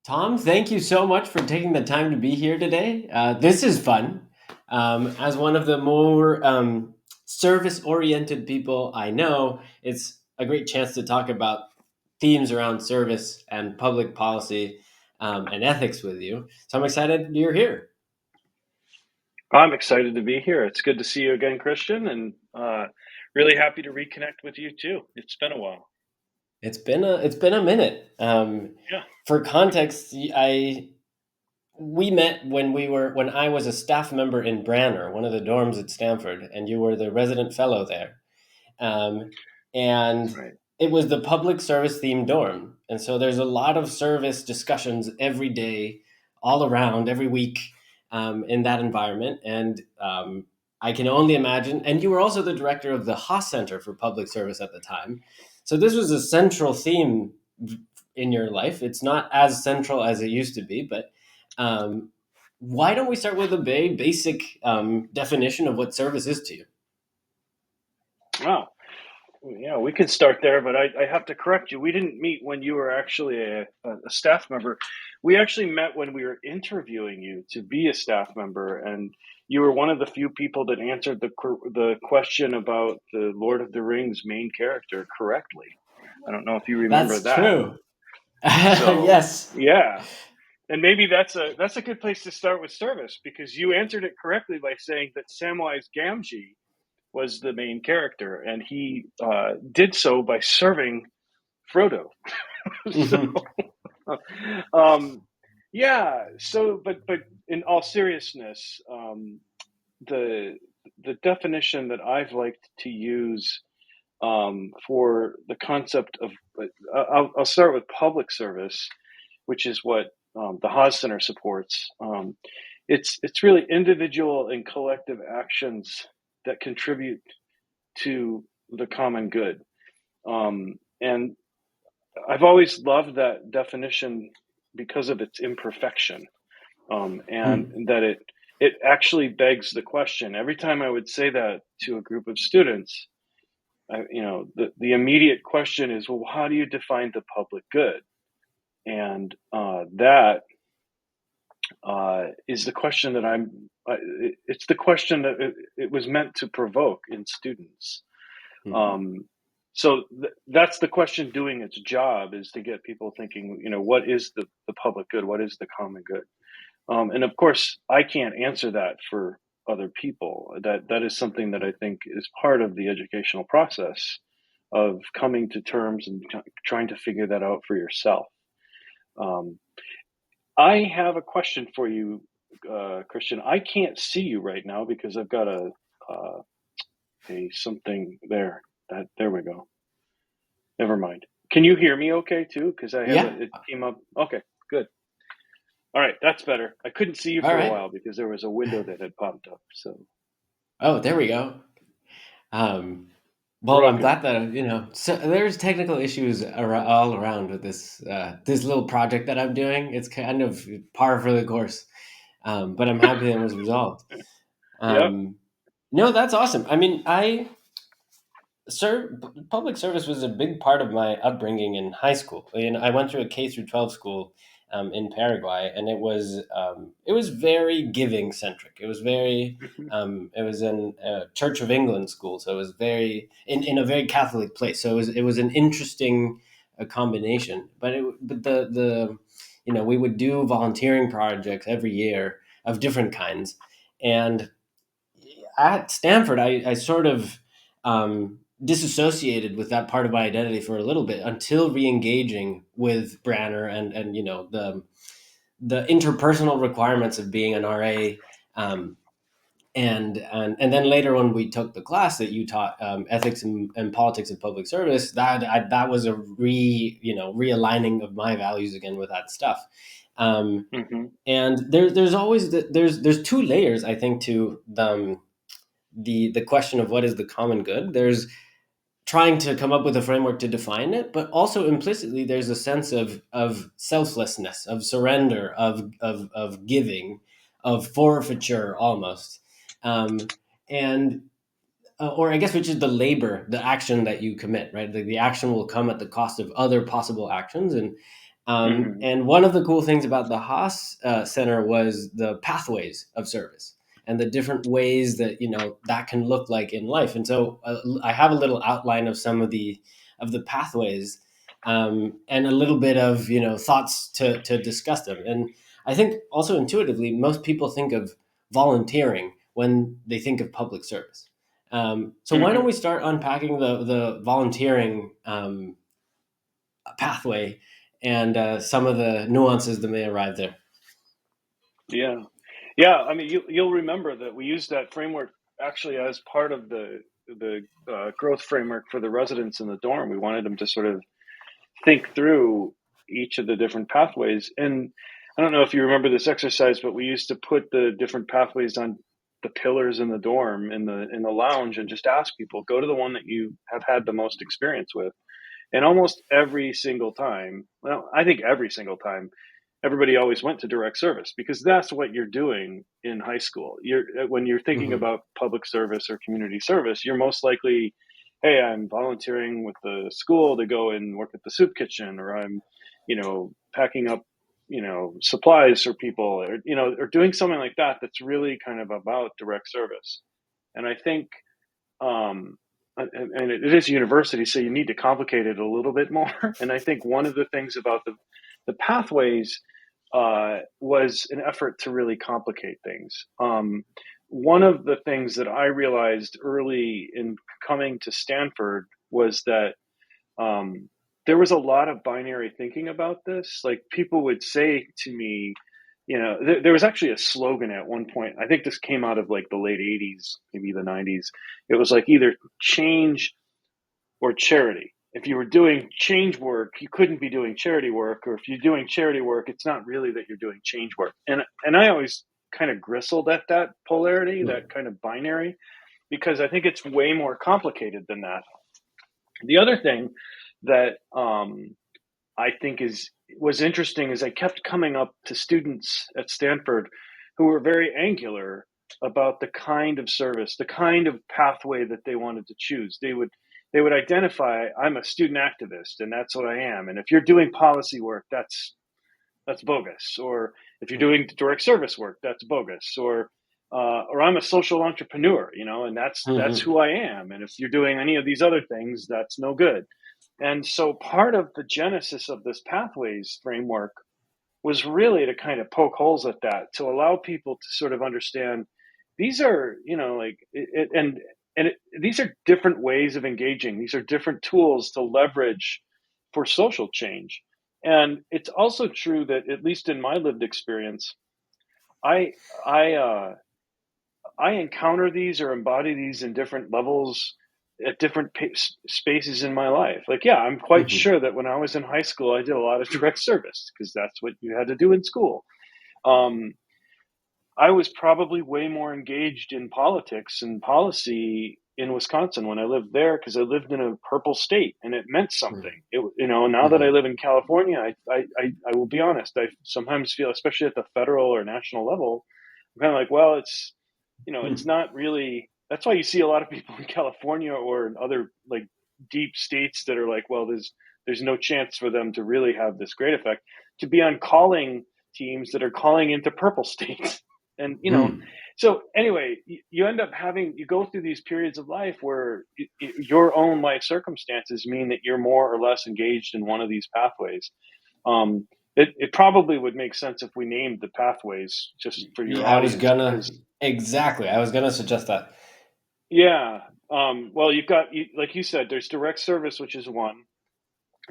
Tom, thank you so much for taking the time to be here today. This is fun. As one of the more service-oriented people I know, it's a great chance to talk about themes around service and public policy and ethics with you. So I'm excited you're here. I'm excited to be here. It's good to see you again, Christian, and really happy to reconnect with you too. It's been a while. It's been a minute. Yeah. For context, I we met when I was a staff member in Branner, one of the dorms at Stanford, and you were the resident fellow there. Um, and Right. it was the public service themed dorm, and so there's a lot of service discussions every day, all around, every week, in that environment. And I can only imagine. And you were also the director of the Haas Center for Public Service at the time, so this was a central theme in your life. It's not as central as it used to be, but um, why don't we start with a very basic definition of what service is to you? Wow. Yeah, we could start there, but I have to correct you. We didn't meet when you were actually a staff member. We actually met when we were interviewing you to be a staff member, and you were one of the few people that answered the question about the Lord of the Rings main character correctly. I don't know if you remember That's that. true. So Yes. yeah, and maybe that's a good place to start with service because you answered it correctly by saying that Samwise Gamgee was the main character, and he did so by serving Frodo. So, Hmm. um, yeah. So, but in all seriousness, the the definition that I've liked to use for the concept of I'll start with public service, which is what the Haas Center supports. It's really individual and collective actions that contribute to the common good. And I've always loved that definition because of its imperfection, and that it actually begs the question. Every time I would say that to a group of students, the immediate question is, well, how do you define the public good? And that is the question that it's the question that it was meant to provoke in students. Hmm. Um, so that's the question doing its job, is to get people thinking, what is the public good? What is the common good? And of course, I can't answer that for other people. That is something that I think is part of the educational process of coming to terms and trying to figure that out for yourself. Um, I have a question for you, Christian. I can't see you right now because I've got uh, a something there. There we go. Never mind. Can you hear me okay too? Because I have Yeah. it came up. Okay, good. All right, that's better. I couldn't see you All for a right. while because there was a window that had popped up. So Oh, there we go. Um, we're well, all I'm good. glad that so there's technical issues all around with this little project that I'm doing. It's kind of par for the course, but I'm happy that it was resolved. Yep. Um, no, that's awesome. I mean, public service was a big part of my upbringing in high school. And I went through a K through 12 school in Paraguay, and it was very giving centric. Mhm. It was in a Church of England school, so it was very in a very Catholic place. So it was an interesting combination. But the we would do volunteering projects every year of different kinds, and at Stanford, I sort of disassociated with that part of my identity for a little bit until re-engaging with Branner and the interpersonal requirements of being an RA. Um, and then later when we took the class that you taught, ethics and politics of public service, that was a realigning of my values again with that stuff. Um, Mhm. and there's always there's two layers, I think, to the question of what is the common good. There's trying to come up with a framework to define it, but also implicitly there's a sense of selflessness, of surrender, of giving, of forfeiture almost, and or I guess which is the labor, the action that you commit, right? The action will come at the cost of other possible actions, Mm-hmm. And one of the cool things about the Haas Center was the pathways of service and the different ways that that can look like in life. And so I have a little outline of some of the pathways, and a little bit of thoughts to discuss them. And I think also intuitively, most people think of volunteering when they think of public service. So why don't Mm-hmm. we start unpacking the volunteering pathway and some of the nuances that may arrive there. Yeah. Yeah. I mean, you'll remember that we used that framework actually as part of the growth framework for the residents in the dorm. We wanted them to sort of think through each of the different pathways. And I don't know if you remember this exercise, but we used to put the different pathways on the pillars in the dorm in the lounge and just ask people, go to the one that you have had the most experience with. And almost every single time, well, I think every single time, everybody always went to direct service because that's what you're doing in high school. When you're thinking Mm-hmm. about public service or community service, you're most likely, hey, I'm volunteering with the school to go and work at the soup kitchen, or I'm, packing up, supplies for people, or or doing something like that. That's really kind of about direct service. And I think and it is university, so you need to complicate it a little bit more. And I think one of the things about the pathways was an effort to really complicate things. One of the things that I realized early in coming to Stanford was that there was a lot of binary thinking about this. Like people would say to me, there was actually a slogan at one point. I think this came out of like the late 80s, maybe the 90s. It was like either change or charity. If you were doing change work, you couldn't be doing charity work, or if you're doing charity work, it's not really that you're doing change work. And I always kind of bristled at that polarity, Mm-hmm. that kind of binary, because I think it's way more complicated than that. The other thing that I think was interesting is I kept coming up to students at Stanford who were very angular about the kind of service, the kind of pathway that they wanted to choose. They would identify, I'm a student activist and that's what I am. And if you're doing policy work, that's bogus. Or if you're doing direct service work, that's bogus. Or I'm a social entrepreneur, and that's Mm-hmm. who I am. And if you're doing any of these other things, that's no good. And so part of the genesis of this pathways framework was really to kind of poke holes at that, to allow people to sort of understand these are, like, these are different ways of engaging. These are different tools to leverage for social change. And it's also true that, at least in my lived experience, I, I, uh, I encounter these or embody these in different levels at different spaces in my life. Like, yeah, I'm quite Mm-hmm. sure that when I was in high school, I did a lot of direct service because that's what you had to do in school. Um, I was probably way more engaged in politics and policy in Wisconsin when I lived there because I lived in a purple state and it meant something. Now that I Mm-hmm. live in California, I will be honest, I sometimes feel, especially at the federal or national level, I'm kind of like, well, it's not really. That's why you see a lot of people in California or in other like deep states that are like, well, there's no chance for them to really have this great effect, to be on calling teams that are calling into purple states. And Mm-hmm. so anyway, you end up you go through these periods of life where your own life circumstances mean that you're more or less engaged in one of these pathways. um, it probably would make sense if we named the pathways just for your Yeah, audience, because I was gonna suggest that. yeah. Well, you've got, like you said, there's direct service, which is one.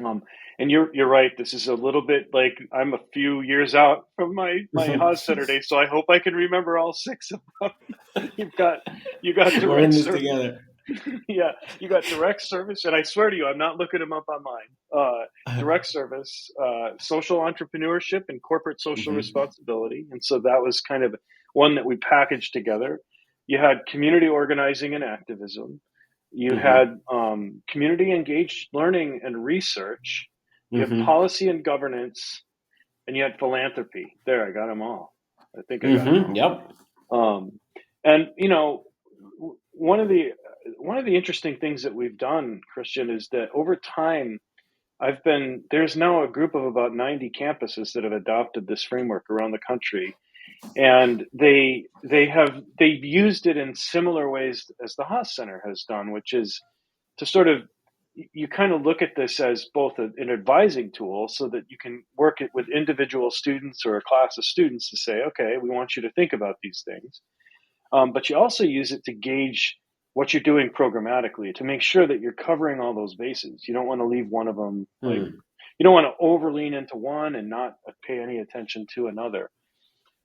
Um, and you're right. This is a little bit like I'm a few years out from my Haas Center days, so I hope I can remember all six of them. You've got you got We're in direct this service. together. Yeah, you got direct service, and I swear to you, I'm not looking them up online. Direct service, social entrepreneurship, and corporate social Mm-hmm. responsibility, and so that was kind of one that we packaged together. You had community organizing and activism. You Mm-hmm. had community engaged learning and research. You have Mm-hmm. policy and governance, and you had philanthropy. There, I got them all. I think I got them Mm-hmm. all. Yep. Um, and one of the interesting things that we've done, Christian, is that over time there's now a group of about 90 campuses that have adopted this framework around the country, and they've used it in similar ways as the Haas Center has done, which is to sort of, you kind of look at this as both an advising tool so that you can work it with individual students or a class of students to say, okay, we want you to think about these things. But you also use it to gauge what you're doing programmatically to make sure that you're covering all those bases. You don't want to leave one of them, like, Hmm. you don't want to over lean into one and not pay any attention to another.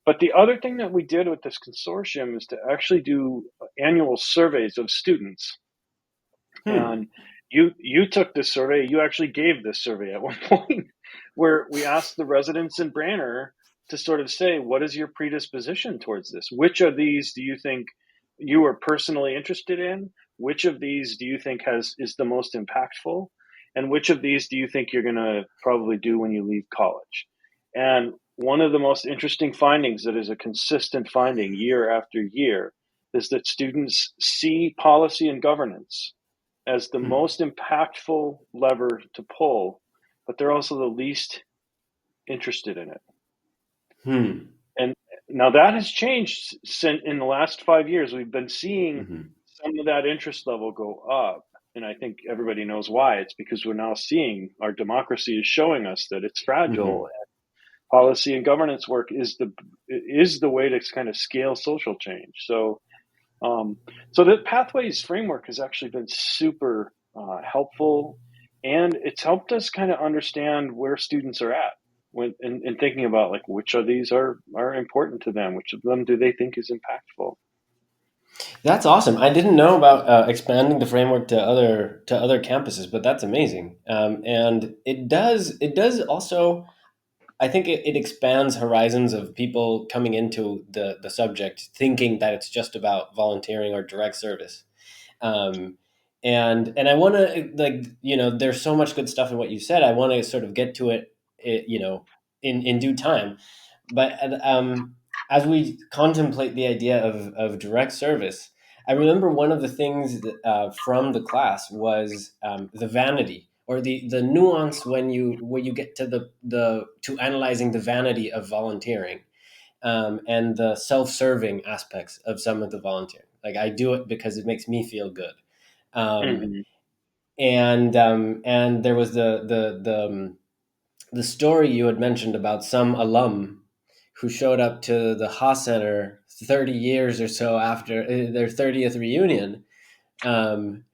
But the other thing that we did with this consortium is to actually do annual surveys of students. Hmm. And you took this survey, you actually gave this survey at one point, where we asked the residents in Branner to sort of say, what is your predisposition towards this? Which of these do you think you are personally interested in? Which of these do you think is the most impactful? And which of these do you think you're going to probably do when you leave college? And one of the most interesting findings that is a consistent finding year after year is that students see policy and governance as the Hmm. most impactful lever to pull, but they're also the least interested in it. Hmm. And now that has changed since in the last 5 years. We've been seeing Hmm. some of that interest level go up. And I think everybody knows why. It's because we're now seeing our democracy is showing us that it's fragile. Hmm. Policy and governance work is the way to kind of scale social change. Um, so the Pathways framework has actually been super helpful, and it's helped us kind of understand where students are at when in thinking about like which of these are important to them, which of them do they think is impactful. That's awesome. I didn't know about expanding the framework to other campuses, but that's amazing. And it does also. I think it expands horizons of people coming into the subject, thinking that it's just about volunteering or direct service. Um, and I want to, like, there's so much good stuff in what you said. I want to sort of get to it, in due time. But as we contemplate the idea of direct service, I remember one of the things from the class was the vanity, or the nuance when you get to the to analyzing the vanity of volunteering, and the self-serving aspects of some of the volunteering. Like, I do it because it makes me feel good. Um, Mm-hmm. and there was the story you had mentioned about some alum who showed up to the Haas Center 30 years or so after their 30th reunion, um,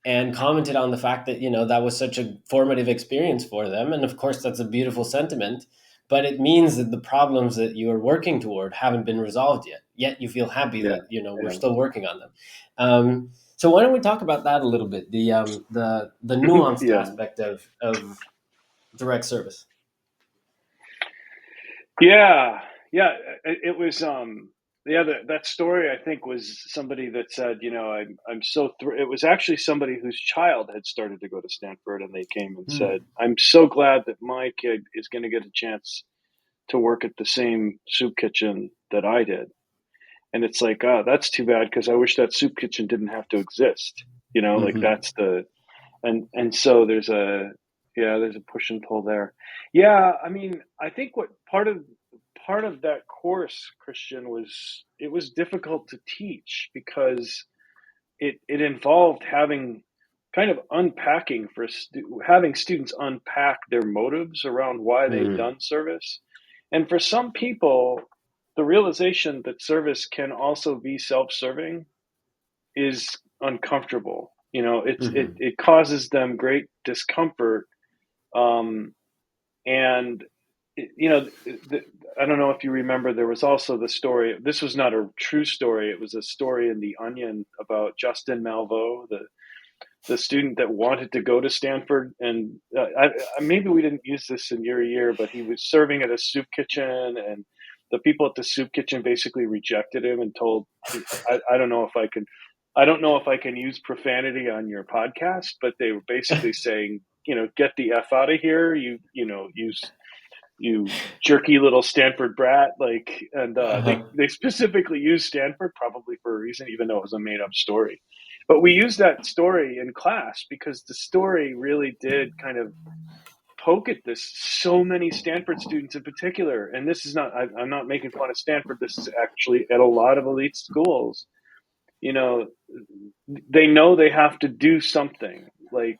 and commented on the fact that, that was such a formative experience for them. And of course, that's a beautiful sentiment, but it means that the problems that you are working toward haven't been resolved yet you feel happy Yeah, that, we're yeah, still working on them. So why don't we talk about that a little bit, the nuanced yeah. aspect of direct service. Yeah, yeah. It was yeah, that story I think was somebody that said, I'm so it was actually somebody whose child had started to go to Stanford, and they came and said, Hmm. I'm so glad that my kid is going to get a chance to work at the same soup kitchen that I did. And it's like, oh, that's too bad, because I wish that soup kitchen didn't have to exist. Like Hmm. that's the and so there's a push and pull there. Yeah, I mean, I think what part of that course, Christian, was it was difficult to teach because it involved having kind of unpacking having students unpack their motives around why they've Hmm. done service. And for some people, the realization that service can also be self-serving is uncomfortable. Hmm. It causes them great discomfort. Um, and I don't know if you remember, there was also the story. This was not a true story. It was a story in the Onion about Justin Malveaux, the student that wanted to go to Stanford. And maybe we didn't use this in your year, but he was serving at a soup kitchen, and the people at the soup kitchen basically rejected him and told, I don't know if I don't know if I can use profanity on your podcast, but they were basically saying, get the F out of here. You jerky little Stanford brat. Like, and Uh-huh. they specifically used Stanford probably for a reason, even though it was a made up story. But we used that story in class because the story really did kind of poke at this. So many Stanford students in particular, and this is not, I'm not making fun of Stanford. This is actually at a lot of elite schools. You know, they know they have to do something, like,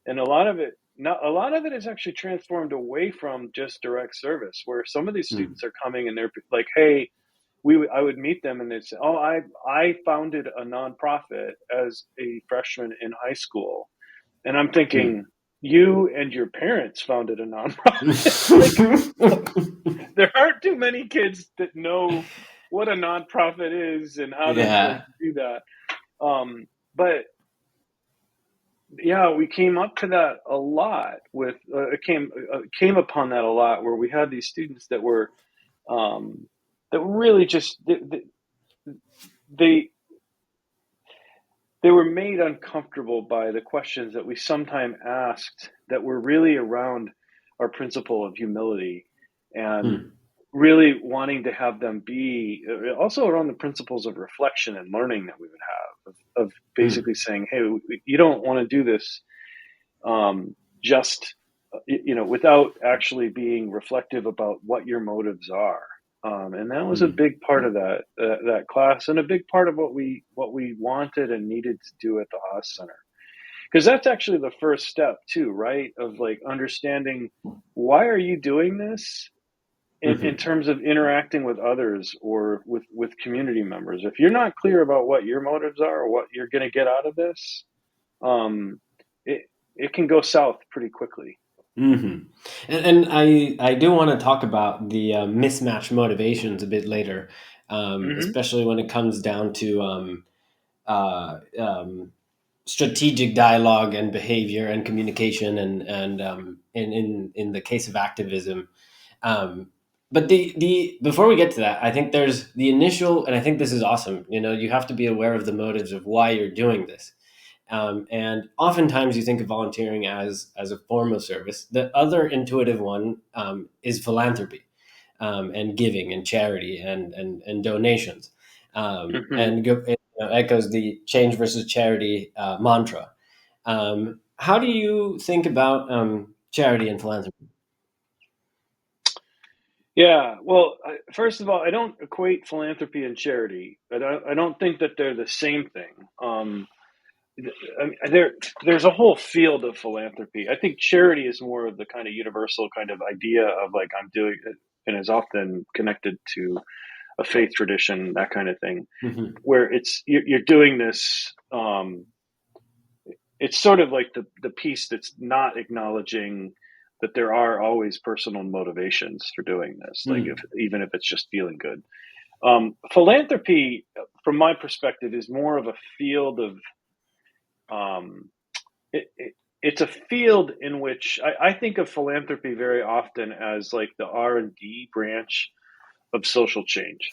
and a lot of it, not a lot of it is actually transformed away from just direct service, where some of these Mm. students are coming and they're like, hey, I would meet them and they'd say, oh, I founded a nonprofit as a freshman in high school. And I'm Mm. thinking, you and your parents founded a nonprofit. Like, there aren't too many kids that know what a nonprofit is and how to like Yeah. do that. But yeah, we came up to that a lot with came upon that a lot, where we had these students that were that really just they they were made uncomfortable by the questions that we sometimes asked that were really around our principle of humility, and Mm. really wanting to have them be also around the principles of reflection and learning that we would have of Mm. basically saying, hey, you don't want to do this just without actually being reflective about what your motives are. And that was a Mm. big part of that class, and a big part of what we wanted and needed to do at the Haas Center, because that's actually the first step too, right? Of like understanding, why are you doing this in Mhm. terms of interacting with others or with community members. If you're not clear about what your motives are or what you're going to get out of this, um, it it can go south pretty quickly. Mhm. And I do want to talk about the mismatched motivations a bit later, Hmm. especially when it comes down to uh, um, strategic dialogue and behavior and communication and in the case of activism. Um, but the before we get to that, I think there's the initial, and I think this is awesome. You know, you have to be aware of the motives of why you're doing this. And oftentimes you think of volunteering as a form of service. The other intuitive one is philanthropy and giving and charity and donations. Hmm. It echoes the change versus charity mantra. How do you think about charity and philanthropy? Yeah. Well, first of all, I don't equate philanthropy and charity. I don't think that they're the same thing. I mean, there's a whole field of philanthropy. I think charity is more of the kind of universal kind of idea of like, I'm doing it, and is often connected to a faith tradition, that kind of thing, Hmm. where you're doing this. It's sort of like the piece that's not acknowledging that there are always personal motivations for doing this, like if Mm. even if it's just feeling good. Philanthropy, from my perspective, is more of a field of um, it's a field in which I think of philanthropy very often as like the R&D branch of social change.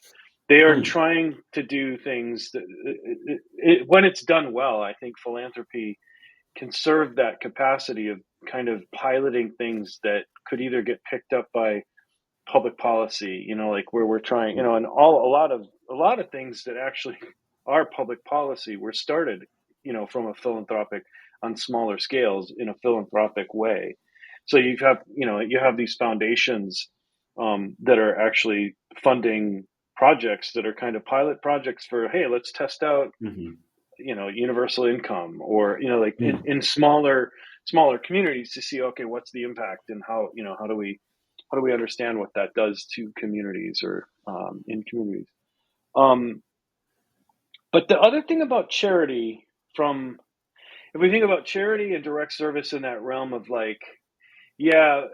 They are Mm. trying to do things that, when it's done well, I think philanthropy can serve that capacity of kind of piloting things that could either get picked up by public policy, like where we're trying, and a lot of things that actually are public policy were started, from a philanthropic, on smaller scales, in a philanthropic way. So you have these foundations that are actually funding projects that are kind of pilot projects for, hey, let's test out, Hmm. universal income, or like Mm. in smaller communities, to see, okay, what's the impact, and how do we understand what that does to communities, or in communities. um, but the other thing about charity, from if we think about charity and direct service in that realm of like, yeah,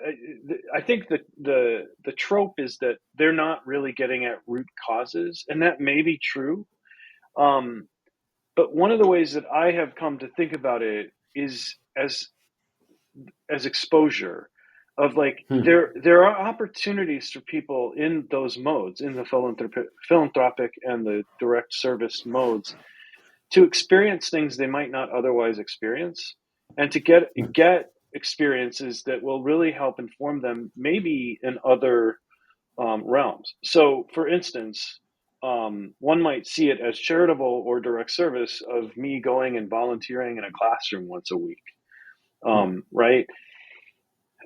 I think that the trope is that they're not really getting at root causes, and that may be true. um, but one of the ways that I have come to think about it is as exposure, of like, Mm. there are opportunities for people in those modes, in the philanthropic and the direct service modes, to experience things they might not otherwise experience, and to get experiences that will really help inform them, maybe in other realms. So, for instance, one might see it as charitable or direct service of me going and volunteering in a classroom once a week, Mm. right?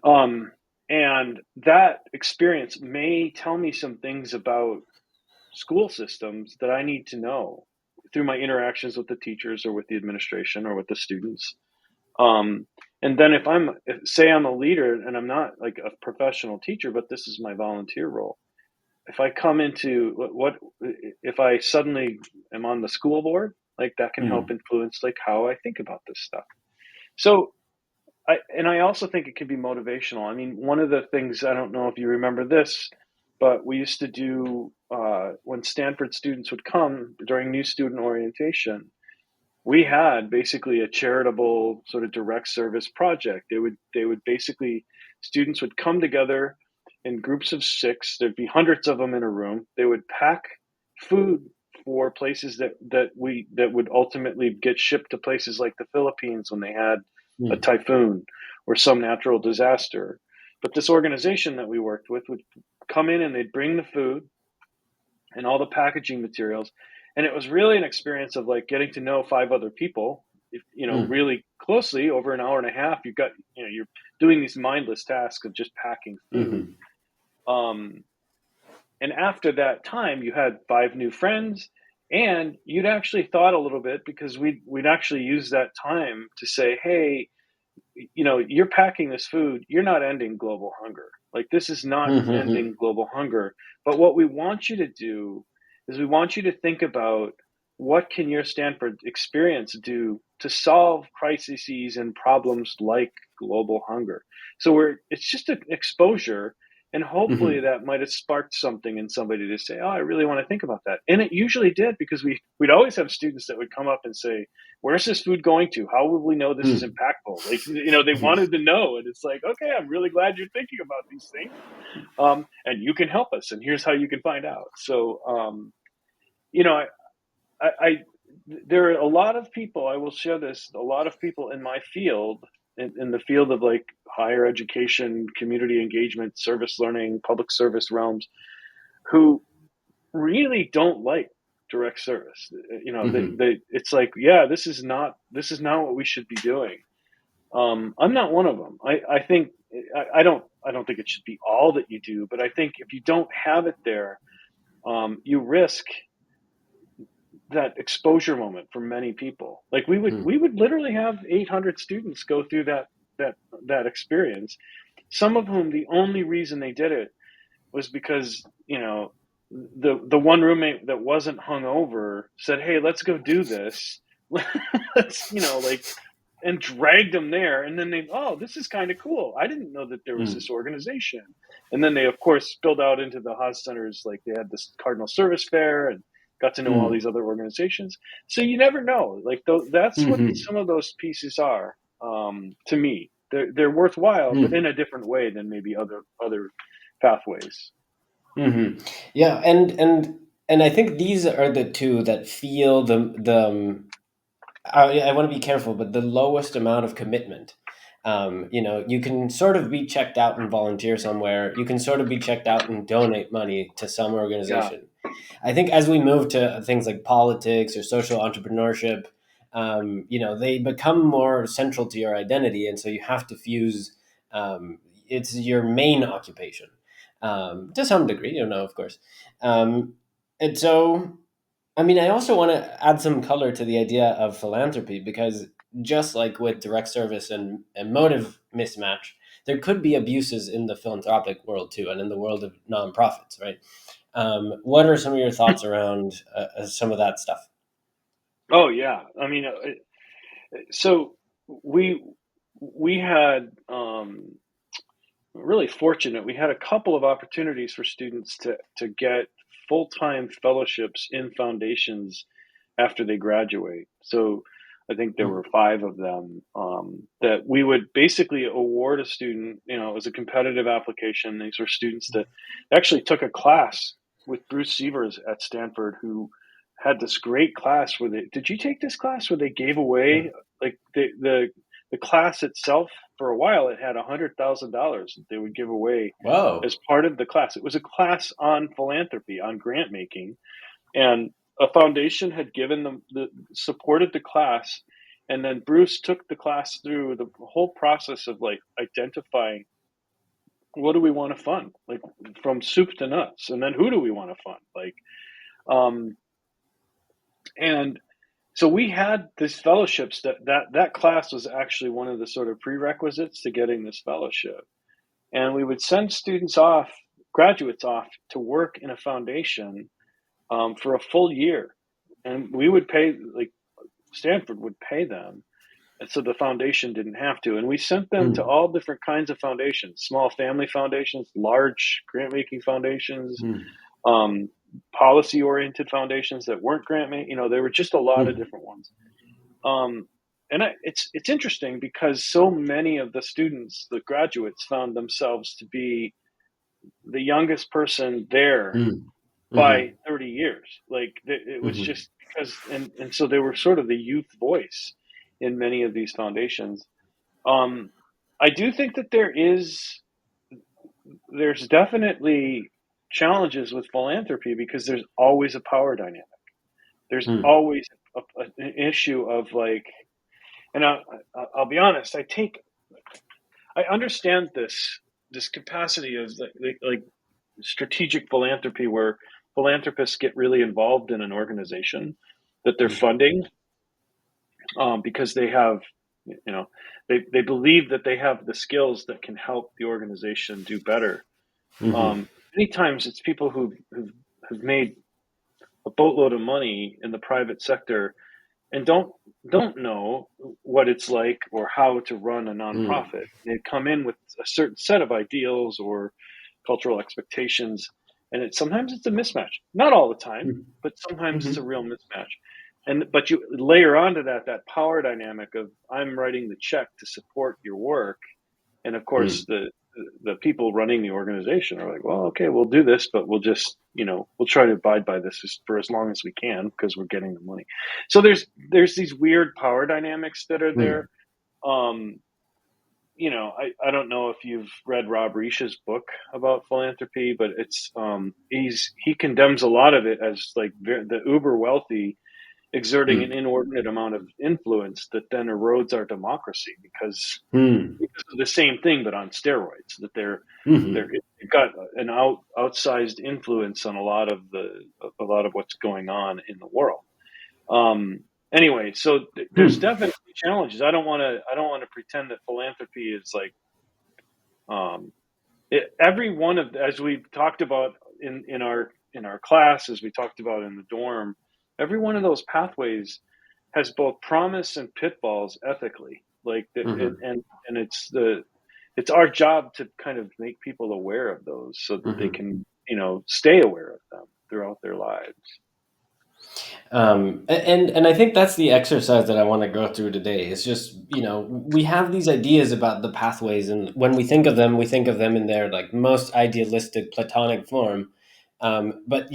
Um, and that experience may tell me some things about school systems that I need to know through my interactions with the teachers or with the administration or with the students. Um, and then say I'm a leader and I'm not like a professional teacher, but this is my volunteer role. If I come into if I suddenly am on the school board, like that can help Mm. influence like how I think about this stuff. So I also think it can be motivational. I mean, one of the things, I don't know if you remember this, but we used to do when Stanford students would come during new student orientation, we had basically a charitable sort of direct service project. They would basically, students would come together in groups of 6. There'd be hundreds of them in a room. They would pack food for places that would ultimately get shipped to places like the Philippines when they had a Mm. typhoon or some natural disaster. But this organization that we worked with would come in and they'd bring the food and all the packaging materials. And it was really an experience of like getting to know 5 other people, Mm. really closely over an hour and a half. You're doing these mindless tasks of just packing food. Mm-hmm. Um, and after that time, you had 5 new friends, and you'd actually thought a little bit because we'd actually use that time to say, hey, you're packing this food, you're not ending global hunger. Like, this is not Mm-hmm. ending global hunger. But what we want you to do is we want you to think about what can your Stanford experience do to solve crises and problems like global hunger. So it's just an exposure, and hopefully Mm-hmm. that might have sparked something in somebody to say, oh, I really want to think about that. And it usually did, because we'd always have students that would come up and say, where's this food going to? How will we know this is Mm. impactful? Like, they wanted to know. And it's like, okay, I'm really glad you're thinking about these things. And you can help us. And here's how you can find out. So, you know, I there are a lot of people, I will share this, a lot of people in my field, in the field of like higher education, community engagement, service learning, public service realms, who really don't like direct service. Mm-hmm. It's like, yeah, this is not what we should be doing. I'm not one of them. I think I don't think it should be all that you do, but I think if you don't have it there, you risk that exposure moment for many people. Like, we would literally have 800 students go through that that experience. Some of whom, the only reason they did it was because, the one roommate that wasn't hungover said, "Hey, let's go do this." Let's, like, and dragged them there. And then this is kind of cool. I didn't know that there was Mm. this organization. And then they, of course, spilled out into the Haas Centers. Like, they had this Cardinal Service fair and got to know all Mm. these other organizations. So you never know. Like, that's what Mm-hmm. some of those pieces are, to me. They're worthwhile, but Mm. in a different way than maybe other pathways. Mm-hmm. Yeah, and I think these are the two that feel I want to be careful, but the lowest amount of commitment. You can sort of be checked out and volunteer somewhere. You can sort of be checked out and donate money to some Yeah. organization. I think as we move to things like politics or social entrepreneurship, they become more central to your identity, and so you have to fuse. It's your main occupation to some degree, of course. Um, and so I mean, I also want to add some color to the idea of philanthropy because just like with direct service and motive mismatch, there could be abuses in the philanthropic world too, and in the world of nonprofits, right? What are some of your thoughts around some of that stuff? Oh, yeah. I mean, so we we had, really fortunate. We had a couple of opportunities for students to get full-time fellowships in foundations after they graduate. So I think there Mm. were 5 of them, that we would basically award a student. It was a competitive application. These were students that actually took a class with Bruce Sievers at Stanford, who had this great class where did you take this class where they gave away, like, the class itself? For a while, it had $100,000 that they would give away Whoa. as part of the class. It was a class on philanthropy, on grant making, and a foundation had given them supported the class. And then Bruce took the class through the whole process of like identifying what do we want to fund? Like from soup to nuts. And then who do we want to fund? Um, and so we had these fellowships that class was actually one of the sort of prerequisites to getting this fellowship. And we would send graduates off to work in a foundation for a full year. And we would pay, like Stanford would pay them. And so the foundation didn't have to. And we sent them to all different kinds of foundations, small family foundations, large grant making foundations, policy oriented foundations that weren't grant making. There were just a lot of different ones. It's interesting because so many of the students, the graduates, found themselves to be the youngest person there by 30 years. Like it was just because, and so they were sort of the youth voice in many of these foundations. I do think that there's definitely challenges with philanthropy because there's always a power dynamic. There's always an issue of like, and I'll be honest, I understand this capacity of like strategic philanthropy where philanthropists get really involved in an organization that they're funding because they have, they believe that they have the skills that can help the organization do better. Many times it's people who've made a boatload of money in the private sector and don't know what it's like or how to run a nonprofit. They come in with a certain set of ideals or cultural expectations, and sometimes it's a mismatch. Not all the time, but sometimes it's a real mismatch. But you layer onto that power dynamic of I'm writing the check to support your work, and of course the people running the organization are like, well, okay, we'll do this, but we'll just, we'll try to abide by this for as long as we can because we're getting the money. So there's these weird power dynamics that are there. I don't know if you've read Rob Reish's book about philanthropy, but it's he condemns a lot of it as like the uber wealthy exerting an inordinate amount of influence that then erodes our democracy because of the same thing, but on steroids. That they've got an outsized influence on a lot of what's going on in the world. Anyway, so there's definitely challenges. I don't want to pretend that philanthropy is like every one of, as we talked about in our class, as we talked about in the dorm, every one of those pathways has both promise and pitfalls ethically. Like and it's our job to kind of make people aware of those so that they can stay aware of them throughout their lives. And I think that's the exercise that I want to go through today. It's just, we have these ideas about the pathways, and when we think of them in their like most idealistic Platonic form. But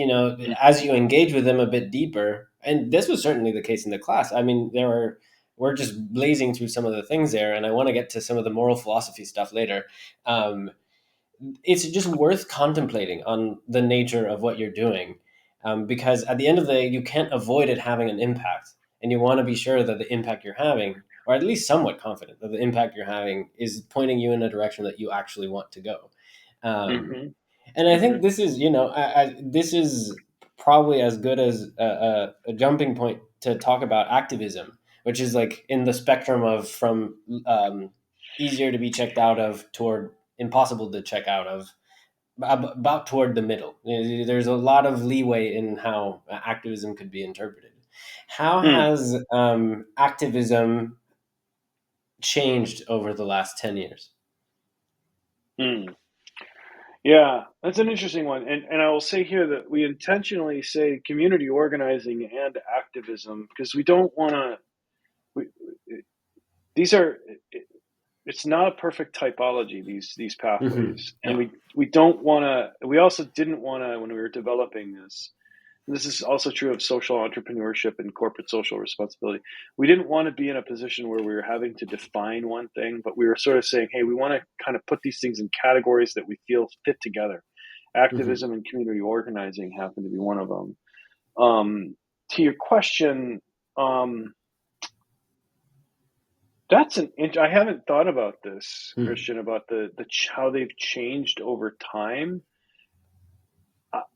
as you engage with them a bit deeper, and this was certainly the case in the class. I mean, we're just blazing through some of the things there, and I want to get to some of the moral philosophy stuff later. It's just worth contemplating on the nature of what you're doing. Because at the end of the day, you can't avoid it having an impact. And you want to be sure that the impact you're having, or at least somewhat confident that the impact you're having is pointing you in a direction that you actually want to go. And I think this is, this is probably as good as a jumping point to talk about activism, which is like in the spectrum of from easier to be checked out of toward impossible to check out of, about toward the middle. There's a lot of leeway in how activism could be interpreted. How has activism changed over the last 10 years? Yeah, that's an interesting one. And I will say here that we intentionally say community organizing and activism because we don't want to, it's not a perfect typology, these pathways. And we don't want to, we also didn't want to, when we were developing this is also true of social entrepreneurship and corporate social responsibility. We didn't want to be in a position where we were having to define one thing, but we were sort of saying, hey, we want to kind of put these things in categories that we feel fit together. Activism and community organizing happen to be one of them. To your question, I haven't thought about this, Hmm. Christian, about how they've changed over time.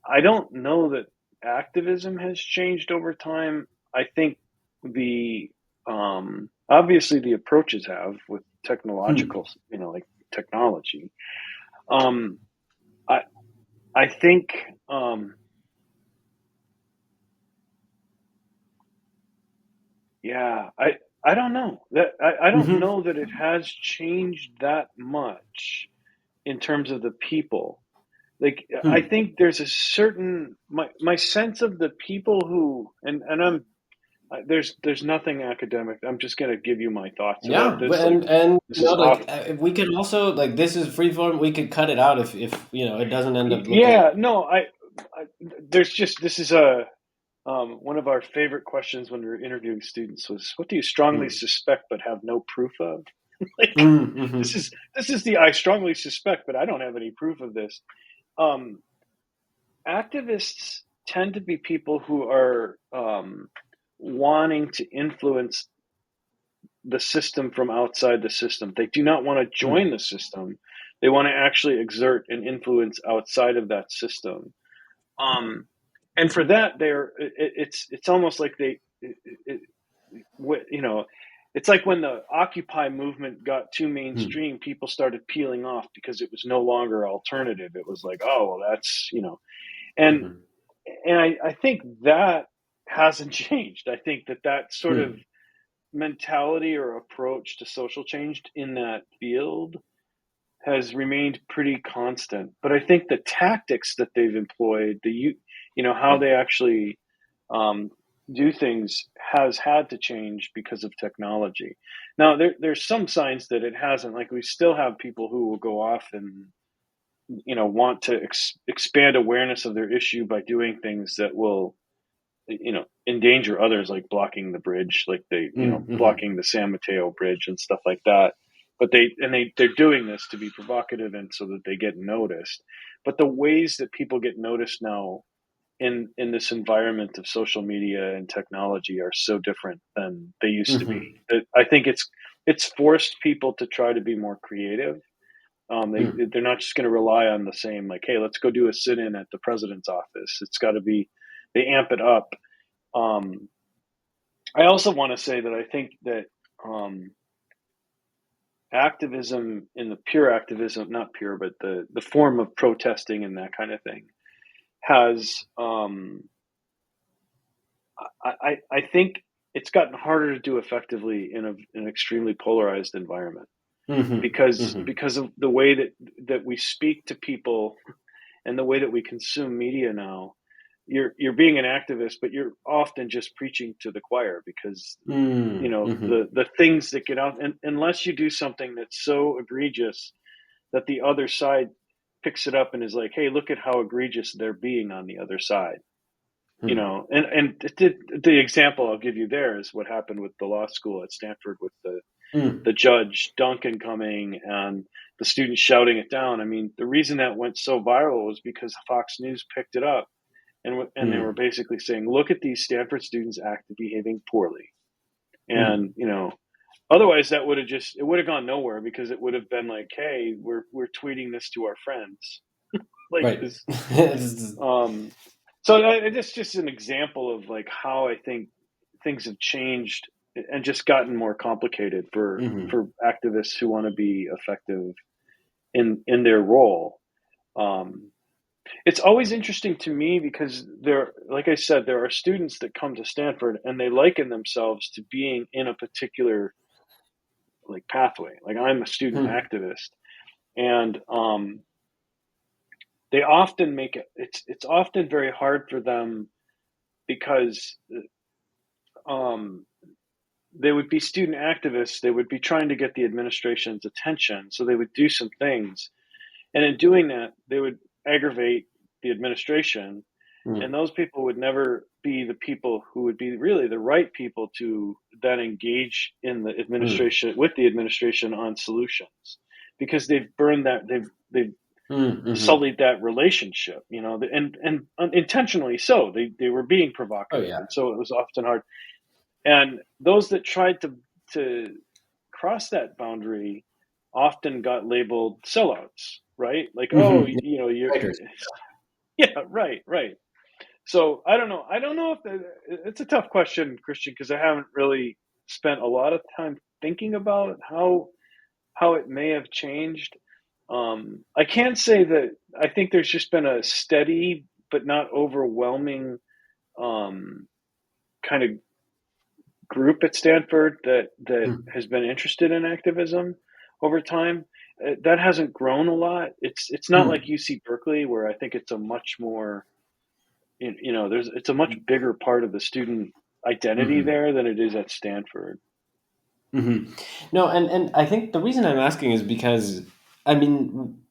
I don't know that activism has changed over time. I think the obviously the approaches have with Hmm. technological, like technology. Um, I I think yeah, I don't know that I don't Hmm. know that it has changed that much in terms of the people. Like I Hmm. think there's a certain my sense of the people who and I'm there's nothing academic. I'm just gonna give you my thoughts about Yeah, this. Like and this is off. like we could also like this is freeform. We could cut it out if it doesn't end up looking. Yeah, no, I there's just this is a one of our favorite questions when we were interviewing students was, "What do you strongly Hmm. suspect but have no proof of?" Like Mm-hmm. this is the I strongly suspect, but I don't have any proof of this. Um, Activists tend to be people who are wanting to influence the system from outside the system. They do not want to join the system. They want to actually exert an influence outside of that system. Um, and for that, it's almost like it, you know, it's like when the Occupy movement got too Hmm. mainstream, people started peeling off because it was no longer alternative. It was like, oh, well, that's and Hmm. I think that hasn't changed. I think that sort of Hmm. mentality or approach to social change in that field has remained pretty constant. But I think the tactics that they've employed, how Yeah. they actually um, do things has had to change because of technology. Now, there's some signs that it hasn't. Like we still have people who will go off and want to expand awareness of their issue by doing things that will endanger others, like blocking the bridge, like Mm-hmm. blocking the San Mateo bridge and stuff like that. But they're doing this to be provocative and so that they get noticed. But the ways that people get noticed now in this environment of social media and technology are so different than they used to be. Hmm. I think it's forced people to try to be more creative. They're not just going to rely on the same, like, hey, let's go do a sit-in at the president's office. It's got to be, they amp it up. um, I also want to say that I think that um, activism, in the pure activism, not pure, but the form of protesting and that kind of thing, has I think it's gotten harder to do effectively in an extremely polarized environment Hmm. Hmm. because of the way that we speak to people and the way that we consume media now. You're being an activist, but you're often just preaching to the choir because Hmm. the things that get out, and unless you do something that's so egregious that the other side picks it up and is like, hey, look at how egregious they're being on the other side. And the example I'll give you there is what happened with the law school at Stanford with the judge Duncan coming and the students shouting it down. I mean, the reason that went so viral was because Fox News picked it up, and they were Hmm. basically saying, look at these Stanford students behaving poorly. Hmm. And otherwise that it would have gone nowhere, because it would have been like, hey, we're tweeting this to our friends, like Right. this. um so it's just an example of like how I think things have changed and just gotten more complicated Hmm. for activists who want to be effective in their role. um it's always interesting to me because like I said, there are students that come to Stanford and they liken themselves to being in a particular like pathway. Like, I'm a student Hmm. activist, and they often make it's often very hard for them because um, they would be student activists. They would be trying to get the administration's attention, so they would do some things, and in doing that, they would aggravate the administration. And Hmm. those people would never be the people who would be really the right people to then engage in the Hmm. administration with the administration on solutions, because they've burned that they've Hmm. sullied that relationship, and intentionally so. They were being Oh provocative, yeah. and so it was often hard. And those that tried to crossed that boundary often got labeled sellouts, right? Like, oh, Mm-hmm. you're, Writers. yeah, right, right. So I don't know. I don't know if it's a tough question, Christian, because I haven't really spent a lot of time thinking about how it may have changed. I can't say that I think there's just been a steady but not overwhelming kind of group at Stanford that Hmm. has been interested in activism over time. That hasn't grown a lot. It's not like Hmm. UC Berkeley, where I think it's a much more there's it's a much bigger part of the student identity Hmm. there than it is at Stanford. Hmm. No, and I think the reason I'm asking is because, I mean,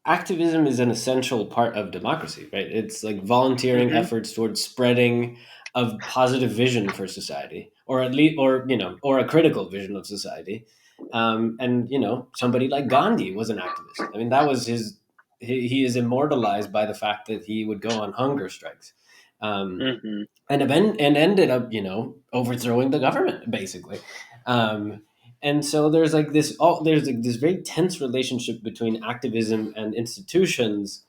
activism is an essential part of democracy, right? It's like volunteering Hmm. efforts towards spreading a positive vision for society, or at least, or or a critical vision of society. And somebody like Gandhi was an activist. I mean, that was his. He is immortalized by the fact that he would go on hunger strikes. Um, Hmm. and ended up overthrowing the government basically. um, and so there's like this there's like this very tense relationship between activism and institutions.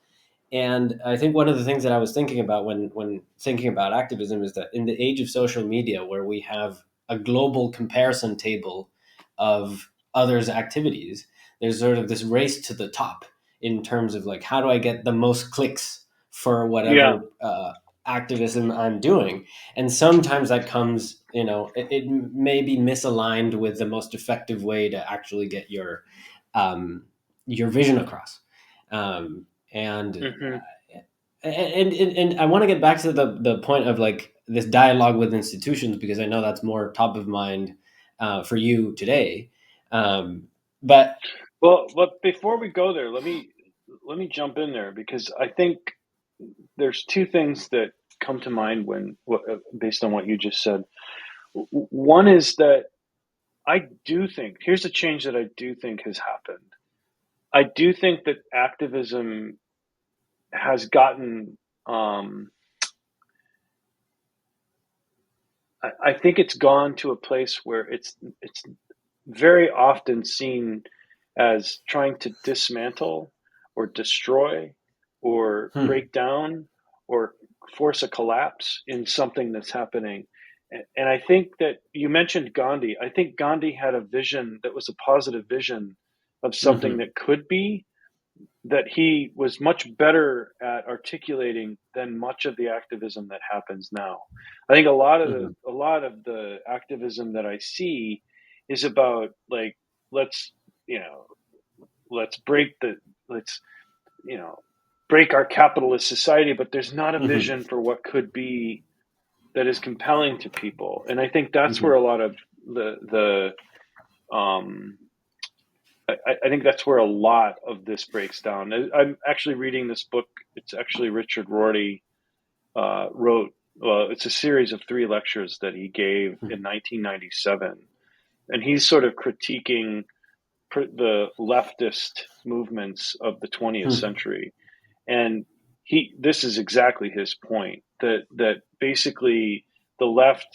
And I think one of the things that I was thinking about when thinking about activism is that in the age of social media, where we have a global comparison table of others' activities, there's sort of this race to the top in terms of like, how do I get the most clicks for Yeah. whatever activism I'm doing? And sometimes that comes, it may be misaligned with the most effective way to actually get your vision across. And Hmm. and I want to get back to the point of like this dialogue with institutions, because I know that's more top of mind for you today. But Well, but before we go there, let me jump in there because I think there's two things that come to mind based on what you just said. One is that I do think here's a change that I do think has happened. I do think that activism has gotten. I think it's gone to a place where it's very often seen as trying to dismantle or destroy or hmm, break down or force a collapse in something that's happening. And I think that you mentioned Gandhi. I think Gandhi had a vision that was a positive vision of something hmm, that could be, that he was much better at articulating than much of the activism that happens now. I think hmm, a lot of the activism that I see is about like let's you know let's break the let's you know break our capitalist society, but there's not a hmm, vision for what could be that is compelling to people. And I think that's where hmm, a lot of the I think that's where a lot of this breaks down. I'm actually reading this book. It's actually Richard Rorty wrote. Well, it's a series of 3 lectures that he gave in 1997, and he's sort of critiquing the leftist movements of the 20th hmm, century. And this is exactly his point, that basically the left,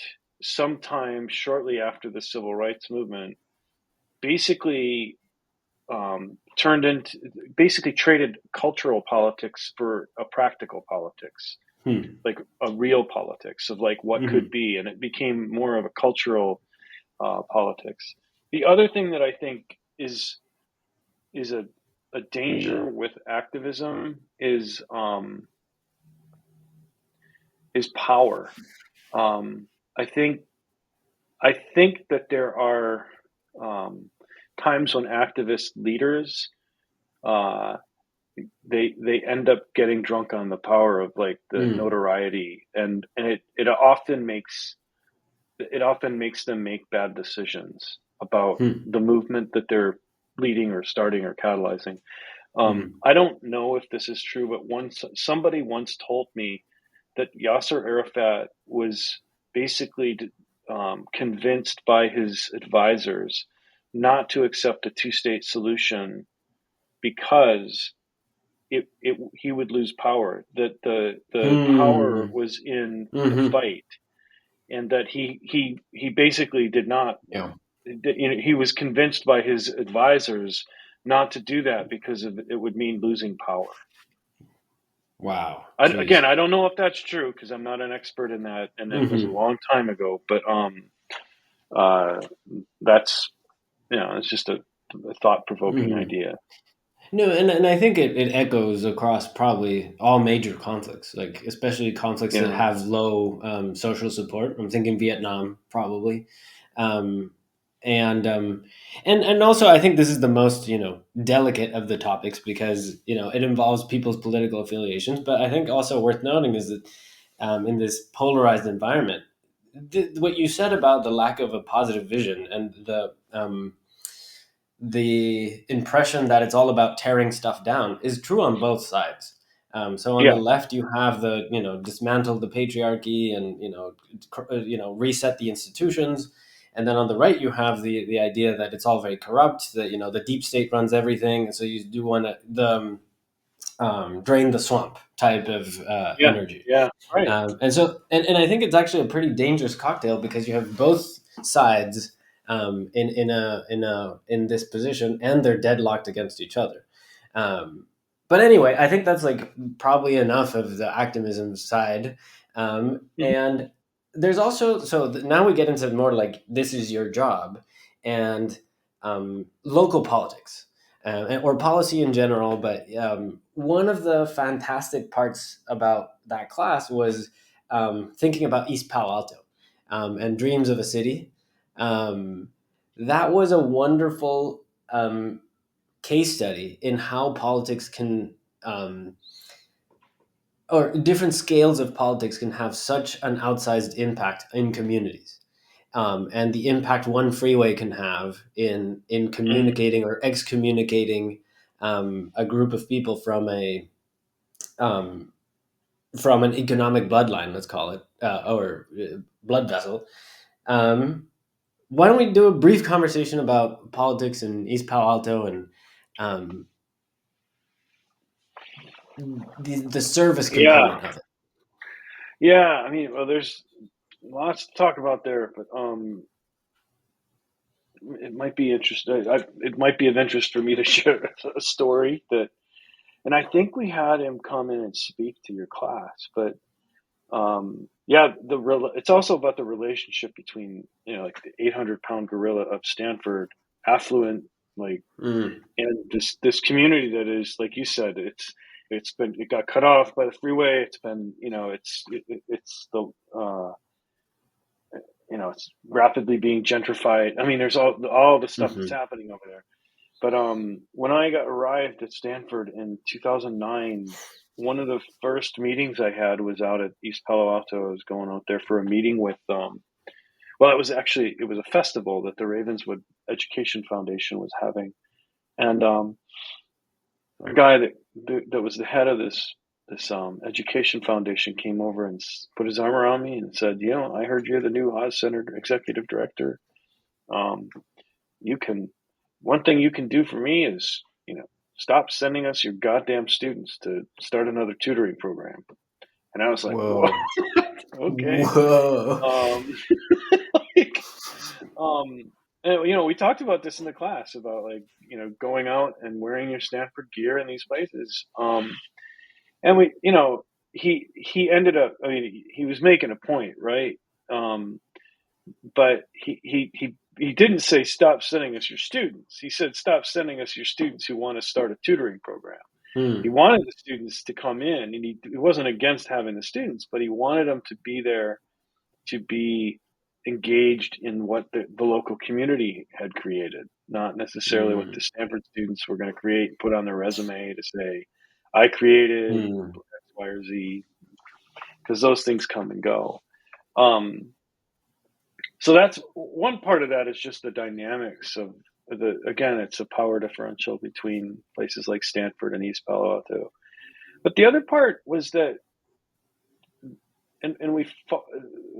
sometime shortly after the civil rights movement, basically turned into basically traded cultural politics for a practical politics, hmm, like a real politics of like what could hmm, be, and it became more of a cultural politics. The other thing that I think is a danger with activism is power. Um, I think I think that there are um, times when activist leaders uh, they end up getting drunk on the power of like the hmm, notoriety, and it often makes them make bad decisions about hmm, the movement that they're leading or starting or catalyzing. hmm, I don't know if this is true, but somebody once told me that Yasser Arafat was basically convinced by his advisors not to accept a two-state solution because he would lose power. That the power hmm, was in the hmm. fight, and that he basically did not Yeah. he was convinced by his advisors not to do that because it would mean losing power. Wow. Again, Jeez. I don't know if that's true because I'm not an expert in that, and it was a Hmm. long time ago. But uh, that's it's just a thought-provoking Hmm. idea. No, and I think it echoes across probably all major conflicts, like especially conflicts that Yeah, have low social support. I'm thinking Vietnam, probably, um, and and also I think this is the most delicate of the topics because it involves people's political affiliations. But I think also worth noting is that in this polarized environment, what you said about the lack of a positive vision and the impression that it's all about tearing stuff down is true on both sides. So on the yeah, left, you have the dismantle the patriarchy and reset the institutions, and then on the right, you have the idea that it's all very corrupt. That the deep state runs everything, and so you do want to drain the swamp type of yeah, energy. yeah. Right. And I think it's actually a pretty dangerous cocktail because you have both sides in this position, and they're deadlocked against each other. But anyway, I think that's like probably enough of the activism side. Mhm. And there's also now we get into more like this is your job and local politics or policy in general. But one of the fantastic parts about that class was thinking about East Palo Alto and dreams of a city. Um, that was a wonderful case study in how politics can, or different scales of politics can have such an outsized impact in communities. And the impact one freeway can have in Mhm. communicating or excommunicating a group of people um, from an economic bloodline, let's call it, or blood vessel. Um, why don't we do a brief conversation about politics in East Palo Alto and um, the service Yeah, component of it? yeah. I mean, well, there's lots to talk about there, but it might be interesting. It might be of interest for me to share a story that, and I think we had him come in and speak to your class, but yeah, it's also about the relationship between like the 800-pound gorilla of Stanford, affluent, like, Mm, and this community that is, like you said, it got cut off by the freeway. It's been it's the it's rapidly being gentrified. I mean, there's all the stuff that's hmm. happening over there. But when I got arrived at Stanford in 2009, one of the first meetings I had was out at East Palo Alto. I was going out there for a meeting with well, it was a festival that the Ravenswood Education Foundation was having, and a guy that was the head of this education foundation came over and put his arm around me and said, I heard you're the new Haas Center executive director. Um, you can One thing you can do for me is stop sending us your goddamn students to start another tutoring program. And I was like, whoa, Whoa. okay. Whoa. um like, um and, we talked about this in the class about, like, going out and wearing your Stanford gear in these places. And he ended up, I mean, he was making a point, right? um but he didn't say stop sending us your students. He said stop sending us your students who want to start a tutoring program. He Hmm. wanted the students to come in, and he wasn't against having the students, but he wanted them to be there, to be engaged in what the local community had created, not necessarily what Hmm. the Stanford students were going to create and put on their resume to say, I created Hmm. X, Y, or Z, because those things come and go. Um, So that's one part of that, is just the dynamics of again, it's a power differential between places like Stanford and East Palo Alto. But the other part was that, and we fought,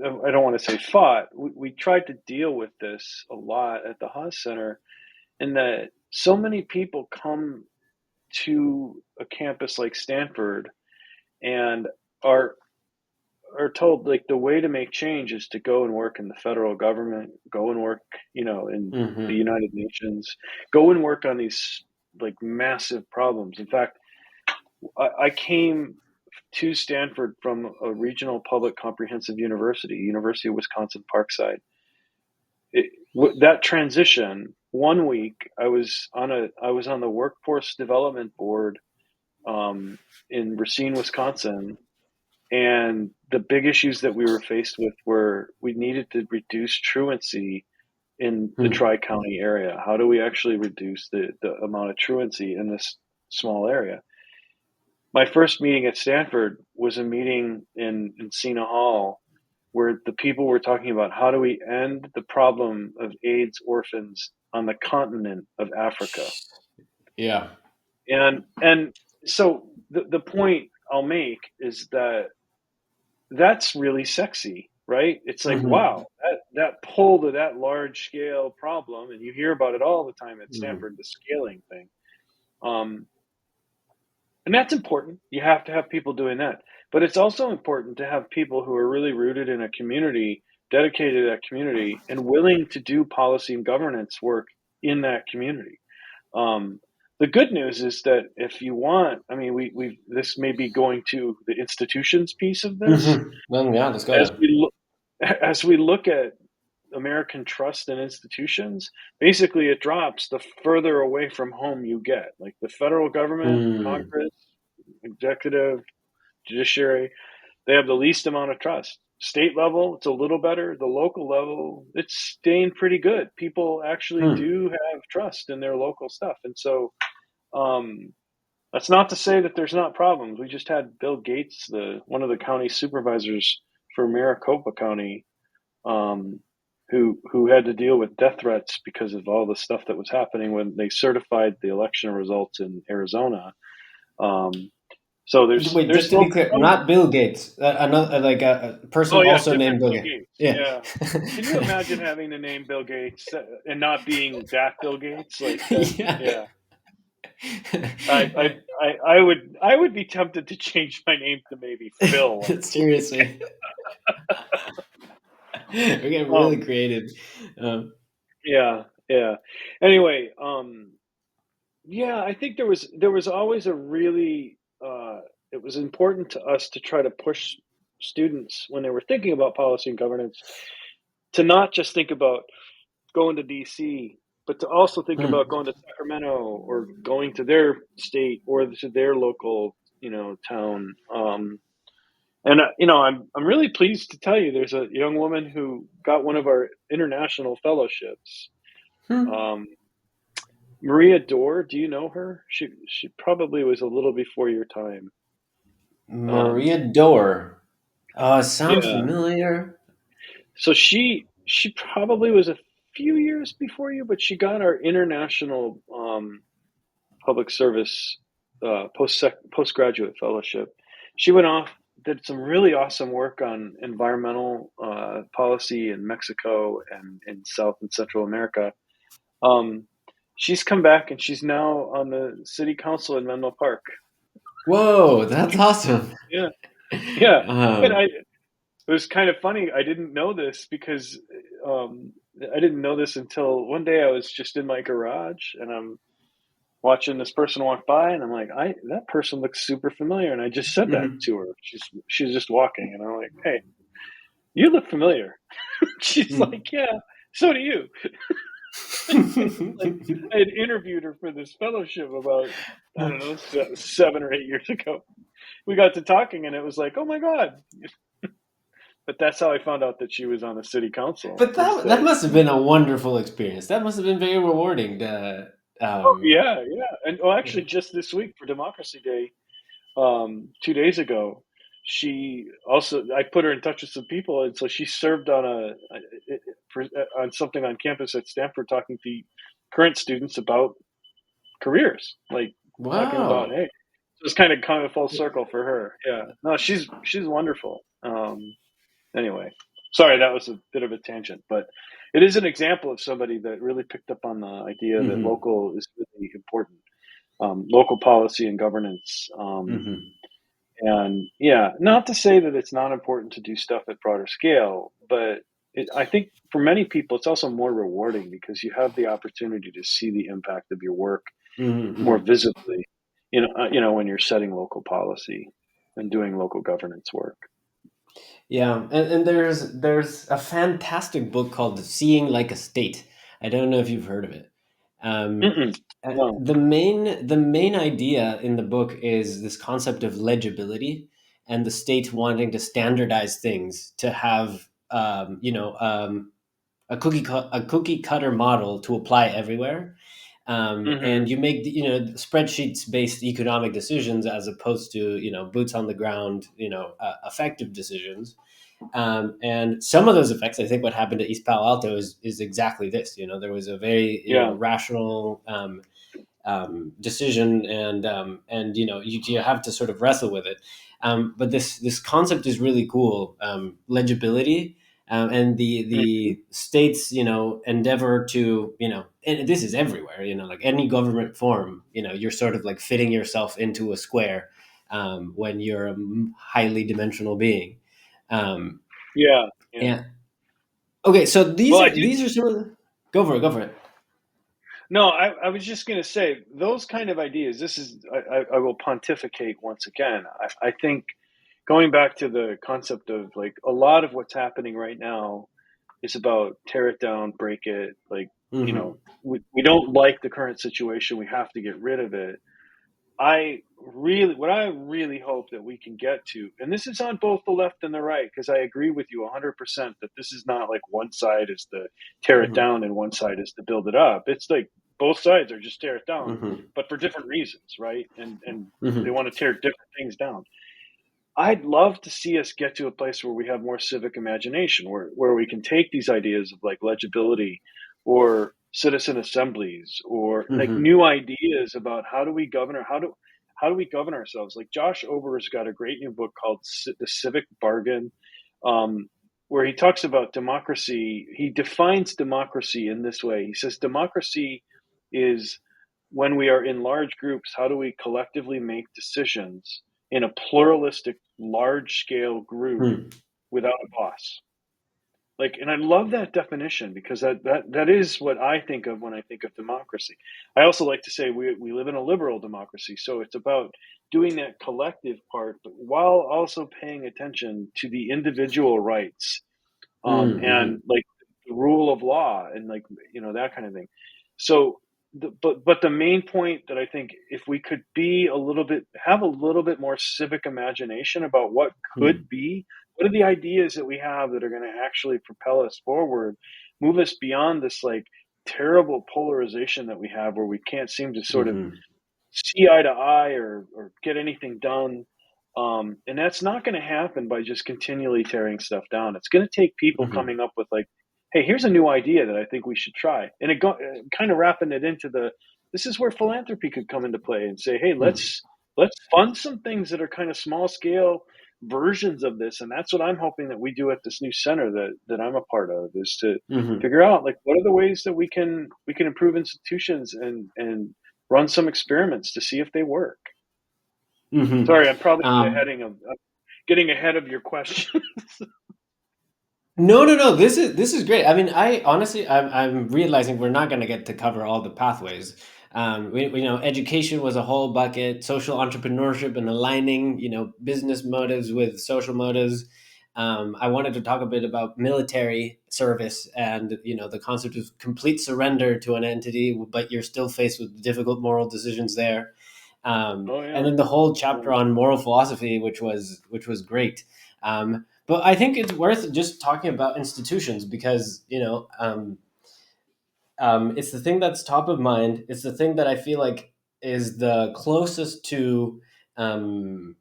I don't want to say fought, we tried to deal with this a lot at the Haas Center, in that so many people come to a campus like Stanford and are are told like the way to make change is to go and work in the federal government, go and work, in the Hmm. United Nations, go and work on these like massive problems. In fact, I came to Stanford from a regional public comprehensive university, University of Wisconsin Parkside. That transition, one week, I was on the workforce development board in Racine, Wisconsin, and the big issues that we were faced with were we needed to reduce truancy in the Tri-County area. How do we actually reduce the amount of truancy in this small area? My first meeting at Stanford was a meeting in Encina Hall where the people were talking about how do we end the problem of AIDS orphans on the continent of Africa. Yeah. And so the point I'll make is that that's really sexy, right? It's like, Hmm. wow, that pull to that large scale problem, and you hear about it all the time at Hmm. Stanford, the scaling thing. Um, and that's important. You have to have people doing that. But it's also important to have people who are really rooted in a community, dedicated to that community, and willing to do policy and governance work in that community. Um, the good news is that if you want, I mean, we this may be going to the institutions piece of this. Hmm. Well, yeah, let's go As there. we look, as we look at American trust in institutions, basically it drops the further away from home you get. Like the federal government, Hmm. Congress, executive, judiciary, they have the least amount of trust. State level, it's a little better. The local level, it's staying pretty good. People actually Hmm. do have trust in their local stuff. And so um, that's not to say that there's not problems. We just had Bill Gates, the one of the county supervisors for Maricopa County, um, who had to deal with death threats because of all the stuff that was happening when they certified the election results in Arizona. Um, so Wait, there's just to be still clear, some. not Bill Gates, another like a person Oh yeah, also named different Bill Bill Gates. Gates. Yeah. Yeah. Can you imagine having the name Bill Gates and not being that Bill Gates? Like that. Yeah. Yeah. I would be tempted to change my name to maybe Phil. Seriously, we're getting really Um. creative. Yeah. Yeah. Anyway. Yeah. I think there was always a really. It was important to us to try to push students when they were thinking about policy and governance to not just think about going to DC, but to also think about Hmm. going to Sacramento or going to their state or to their local, town. And I'm really pleased to tell you, there's a young woman who got one of our international fellowships. Hmm. Um, Maria Dore, do you know her? She probably was a little before your time. Um, Maria Dore. Sounds yeah. familiar. So she probably was a few years before you, but she got our international public service postgraduate fellowship. She went off, did some really awesome work on environmental policy in Mexico and in South and Central America. Um, she's come back and she's now on the city council in Menlo Park. Whoa, that's awesome. Yeah, yeah. And Um, it was kind of funny. I didn't know this because um, I didn't know this until one day I was just in my garage and I'm watching this person walk by, and I'm like, that person looks super familiar, and I just said that mhm, to her. She's just walking, and I'm like, hey, you look familiar. She's hmm. like, yeah, so do you. Like I had interviewed her for this fellowship about I don't know 7 or 8 years ago. We got to talking, and it was like, oh my god. But that's how I found out that she was on the city council. But Is that that must have been a wonderful experience. That must have been very rewarding. oh Um, yeah, yeah. And oh actually just this week for Democracy Day, 2 days ago, I put her in touch with some people, and so she served on on something on campus at Stanford, talking to current students about careers, like talking about wow. hey, so it's kind of full circle for her. Yeah, no, she's wonderful. Anyway, sorry that was a bit of a tangent, but it is an example of somebody that really picked up on the idea that Hmm. local is really important, local policy and governance. Hmm. And yeah, not to say that it's not important to do stuff at broader scale, but I think for many people, it's also more rewarding because you have the opportunity to see the impact of your work Hmm. more Hmm. visibly, when you're setting local policy and doing local governance work. Yeah, and there's a fantastic book called Seeing Like a State. I don't know if you've heard of it. Um, Mm-mm, no. the main idea in the book is this concept of legibility and the state wanting to standardize things to have a cookie cutter model to apply everywhere. And Hmm. you make spreadsheets based economic decisions as opposed to boots on the ground effective decisions. And some of those effects, I think, what happened at East Palo Alto is exactly this. There was a very Yeah. rational decision, and you have to sort of wrestle with it. But this concept is really cool. Legibility, and Hmm. the states endeavor to and this is everywhere. Like any government form, you're sort of like fitting yourself into a square when you're a highly dimensional being. Um, Yeah. Yeah. and okay, so these Well, I are do. these are some of the, go for it. No, I was just going to say those kind of ideas. This is I will pontificate once again. I think going back to the concept of like a lot of what's happening right now is about tear it down, break it. Like Hmm. we don't like the current situation. We have to get rid of it. What I really hope that we can get to, and this is on both the left and the right, because I agree with you 100% that this is not like one side is to tear it Hmm. down and one side is to build it up. It's like both sides are just tear it down, Hmm. but for different reasons, right? And they Hmm. want to tear different things down. I'd love to see us get to a place where we have more civic imagination, where we can take these ideas of like legibility or citizen assemblies or like Hmm. new ideas about how do we govern or how do we govern ourselves. Like Josh Ober's got a great new book called The Civic Bargain, um, where he talks about democracy. He defines democracy in this way. He says democracy is when we are in large groups, how do we collectively make decisions in a pluralistic, large scale group Hmm. without a boss? Like, and I love that definition because that is what I think of when I think of democracy. I also like to say we live in a liberal democracy, so it's about doing that collective part, but while also paying attention to the individual rights, Hmm. and like the rule of law and like that kind of thing. So, but the main point that I think if we could be a little bit have a little bit more civic imagination about what could Hmm. be, what are the ideas that we have that are going to actually propel us forward, move us beyond this like terrible polarization that we have where we can't seem to sort of Hmm. see eye to eye or get anything done. And that's not going to happen by just continually tearing stuff down. It's going to take people Hmm. coming up with like, hey, here's a new idea that I think we should try. And kind of wrapping it into this is where philanthropy could come into play and say, hey, Hmm. let's fund some things that are kind of small scale versions of this. And that's what I'm hoping that we do at this new center that I'm a part of is to Hmm. figure out like what are the ways that we can improve institutions and run some experiments to see if they work. Hmm. Sorry, I'm probably Um, getting ahead of your question. no, no, no. This is great. I mean, I honestly, I'm realizing we're not going to get to cover all the pathways. Education was a whole bucket. Social entrepreneurship and aligning, business motives with social motives. I wanted to talk a bit about military service and the concept of complete surrender to an entity, but you're still faced with difficult moral decisions there. Oh And yeah, then the whole yeah, chapter on moral philosophy, which was great. But I think it's worth just talking about institutions because it's the thing that's top of mind. It's the thing that I feel like is the closest to um,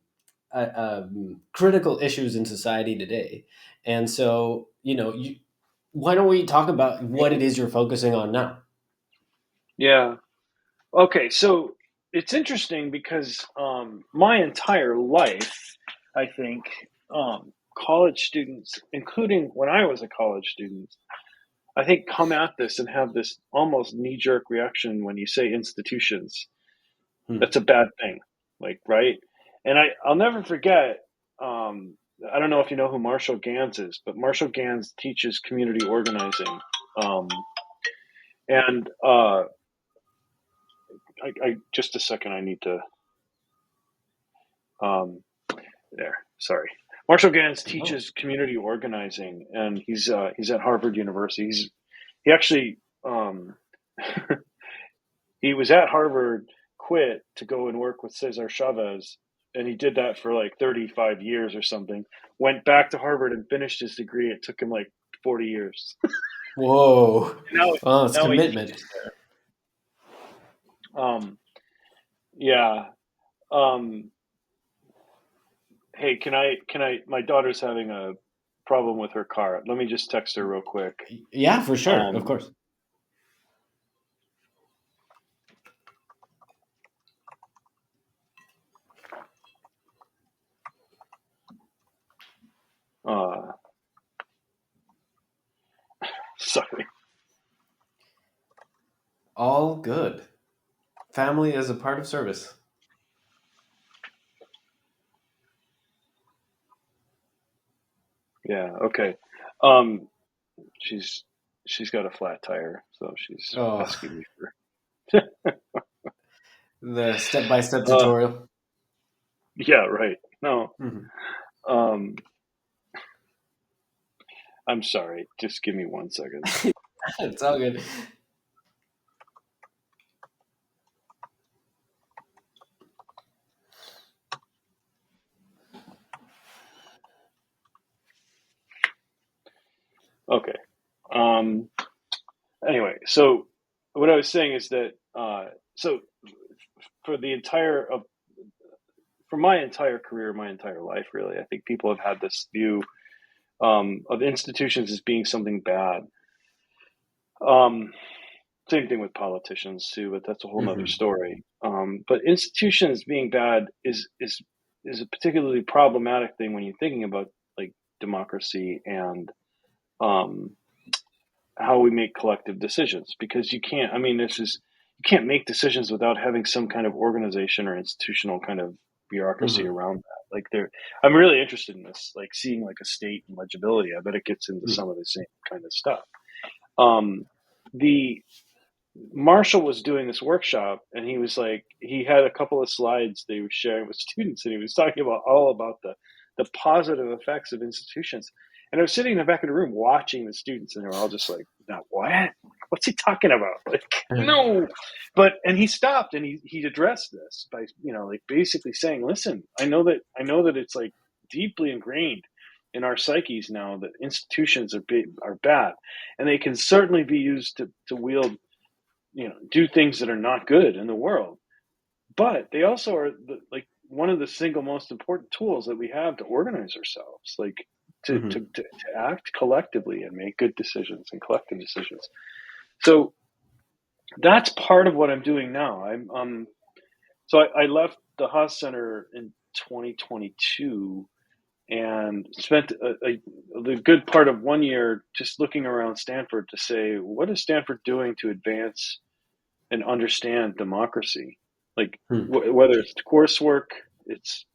critical issues in society today. And so, why don't we talk about what it is you're focusing on now? yeah. Okay, so it's interesting because my entire life, I think, college students, including when I was a college student, I think come at this and have this almost knee jerk reaction when you say institutions. Hmm. That's a bad thing, like right. And I'll never forget. I don't know if you know who Marshall Gans is, but Marshall Gans teaches community organizing. Um, and I just a second. I need to. There. Sorry. Marshall Gans Oh. teaches community organizing, and he's at Harvard University. He actually he was at Harvard, quit to go and work with Cesar Chavez, and he did that for like 35 years or something. Went back to Harvard and finished his degree. It took him like 40 years. Whoa. now Oh, it's now he commitment. teaches there. Yeah. Um, hey, can I? My daughter's having a problem with her car. Let me just text her real quick. Yeah, for sure. Of Um, course. uh, sorry. All good. Family is a part of service. Yeah. Okay. Um, she's she's got a flat tire, so she's Oh, asking me for. the step-by-step Uh, tutorial. yeah. Right. No. Mhm. Um, I'm sorry. Just give me 1 second. It's all good. Okay. Um, anyway, so what I was saying is that so for the entire of for my entire career, my entire life, really, I think people have had this view of institutions as being something bad. Um, Same thing with politicians too, but that's a whole nother Hmm. story. But institutions being bad is a particularly problematic thing when you're thinking about like democracy and um, how we make collective decisions. Because you can't. I mean, this is you can't make decisions without having some kind of organization or institutional kind of bureaucracy Hmm. around that. Like I'm really interested in this, like seeing like a state and legibility. I bet it gets into some of the same kind of stuff. Um, the Marshall was doing this workshop, and he was like, he had a couple of slides they were sharing with students, and he was talking about all about the positive effects of institutions. And I was sitting in the back of the room watching the students, and they were all just like, "No, what? What's he talking about? Like, no!" And he stopped and he addressed this by like basically saying, "Listen, I know that it's like deeply ingrained in our psyches now that institutions are bad, and they can certainly be used to wield do things that are not good in the world, but they also are like one of the single most important tools that we have to organize ourselves, like Hmm. to act collectively and make good decisions and collective decisions." So that's part of what I'm doing now. I left the Haas Center in 2022 and spent the good part of 1 year just looking around Stanford to say, what is Stanford doing to advance and understand democracy, like Hmm. whether it's coursework, it's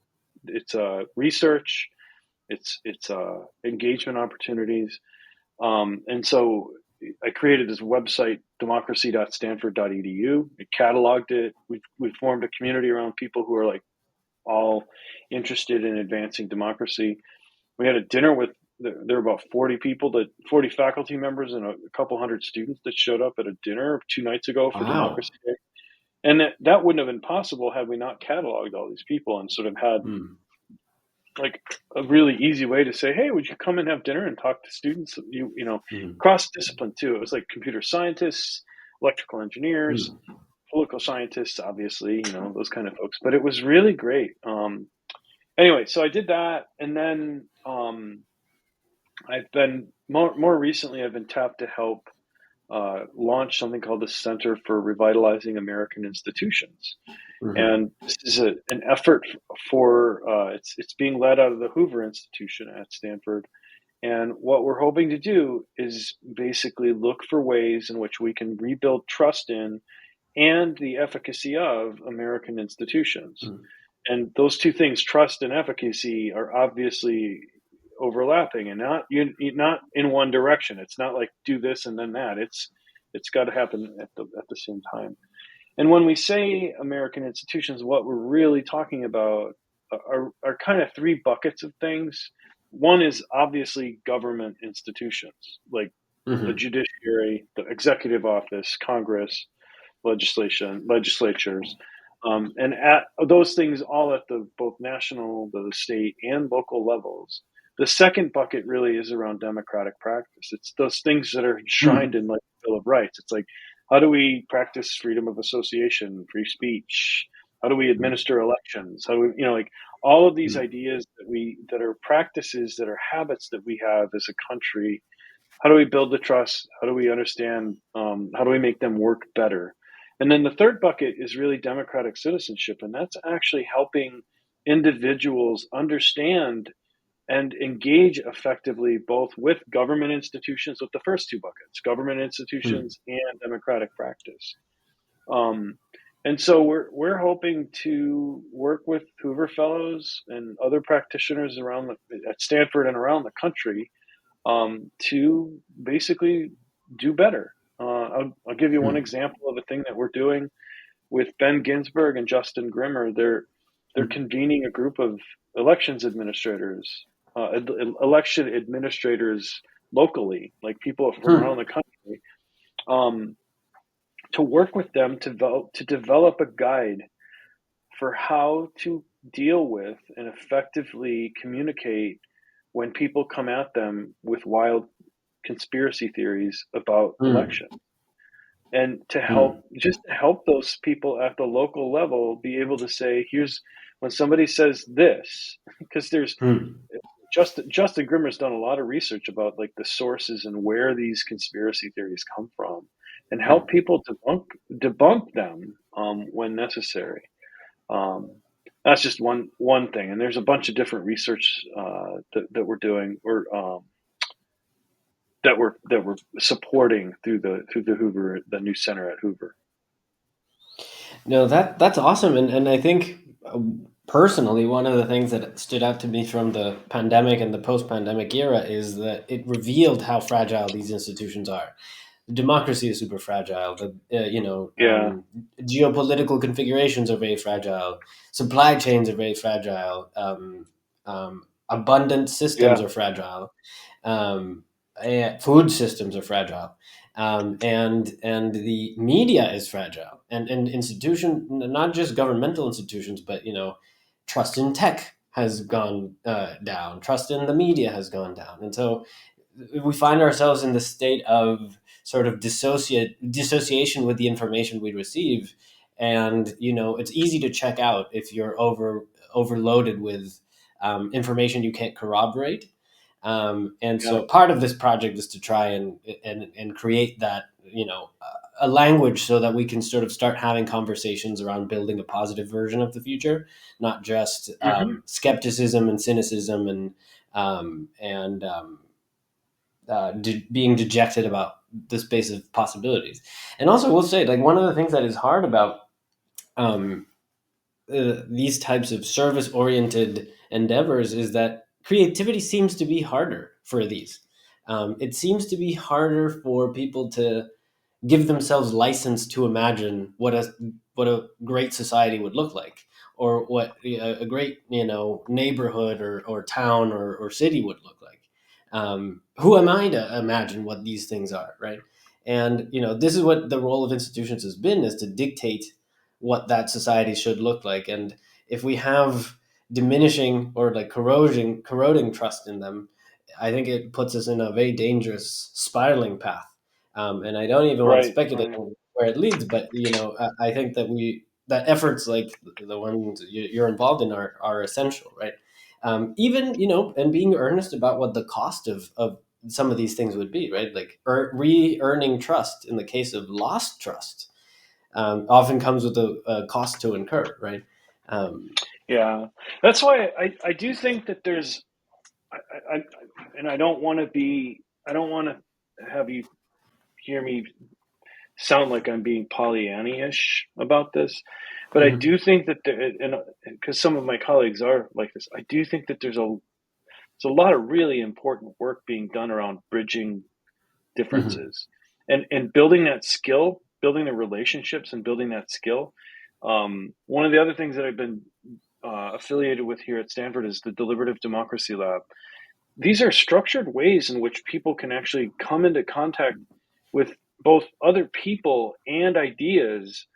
research, it's engagement opportunities, and so I created this website, democracy.stanford.edu. It cataloged it. We formed a community around people who are like all interested in advancing democracy. We had a dinner with there were about 40 people, 40 faculty members and a couple hundred students that showed up at a dinner 2 nights ago for Wow. Democracy Day. And that wouldn't have been possible had we not cataloged all these people and sort of had Hmm. like a really easy way to say, hey, would you come and have dinner and talk to students? Hmm. Cross discipline too. It was like computer scientists, electrical engineers, Hmm. political scientists, obviously, those kind of folks. But it was really great. Anyway, so I did that, and then I've been more recently. I've been tapped to help launch something called the Center for Revitalizing American Institutions. Hmm. And this is an effort for it's being led out of the Hoover Institution at Stanford. And what we're hoping to do is basically look for ways in which we can rebuild trust in and the efficacy of American institutions. And those two things, trust and efficacy, are obviously overlapping and not in one direction. It's not like do this and then that. It's got to happen at the same time. And when we say American institutions, what we're really talking about are kind of three buckets of things. One is obviously government institutions, like the Hmm. judiciary, the executive office, Congress, legislatures, and at those things all at the both national, the state, and local levels. The second bucket really is around democratic practice. It's those things that are enshrined in like the Bill of Rights. It's like, how do we practice freedom of association, free speech? How do we administer elections? How do we, like all of these ideas that are practices, that are habits that we have as a country. How do we build the trust? How do we understand? How do we make them work better? And then the third bucket is really democratic citizenship, and that's actually helping individuals understand and engage effectively both with government institutions, with the first two buckets, government institutions and democratic practice. Um, and so we're hoping to work with Hoover Fellows and other practitioners at Stanford and around the country, to basically do better. I'll give you one example of a thing that we're doing with Ben Ginsberg and Justin Grimmer. They're convening a group of elections administrators, election administrators locally, like people from around the country, um, to work with them to develop a guide for how to deal with and effectively communicate when people come at them with wild conspiracy theories about election, and to help those people at the local level be able to say, here's when somebody says this, because there's Justin Grimmer's done a lot of research about like the sources and where these conspiracy theories come from, and help people debunk them, when necessary. Um, that's just one thing, and there's a bunch of different research, that we're doing, or that we're supporting through the Hoover, the new center at Hoover. No, that's awesome, and I think personally, one of the things that stood out to me from the pandemic and the post-pandemic era is that it revealed how fragile these institutions are. Democracy is super fragile. Yeah, Geopolitical configurations are very fragile. Supply chains are very fragile. Abundant systems yeah, are fragile. Food systems are fragile, and the media is fragile, and institution, not just governmental institutions, but trust in tech has gone down. Trust in the media has gone down, and so we find ourselves in the state of sort of dissociation with the information we receive, and it's easy to check out if you're overloaded with information you can't corroborate. And yeah. so part of this project is to try and create that, a language so that we can sort of start having conversations around building a positive version of the future, not just Hmm. skepticism and cynicism and being dejected about the space of possibilities. And also, we'll say, like, one of the things that is hard about um, these types of service oriented endeavors is that creativity seems to be harder for these. It seems to be harder for people to give themselves license to imagine what a great society would look like, or what a great neighborhood or town or city would look like. Who am I to imagine what these things are, right? And this is what the role of institutions has been, is to dictate what that society should look like. And if we have diminishing or like corroding trust in them, I think it puts us in a very dangerous spiraling path. And I don't even want to Right, speculate right. on where it leads, but I think that efforts like the ones you're involved in are essential, right? Even and being earnest about what the cost of some of these things would be, right? Like re-earning trust in the case of lost trust often comes with a cost to incur, right? Um, Yeah, that's why I do think that there's I and I don't want to have you hear me sound like I'm being Pollyanna-ish about this, but I Mhm. do think that and because some of my colleagues are like this, I do think that there's a lot of really important work being done around bridging Mhm. differences and building that skill, building the relationships and building that skill. One of the other things that I've been affiliated with here at Stanford is the Deliberative Democracy Lab. These are structured ways in which people can actually come into contact with both other people and ideas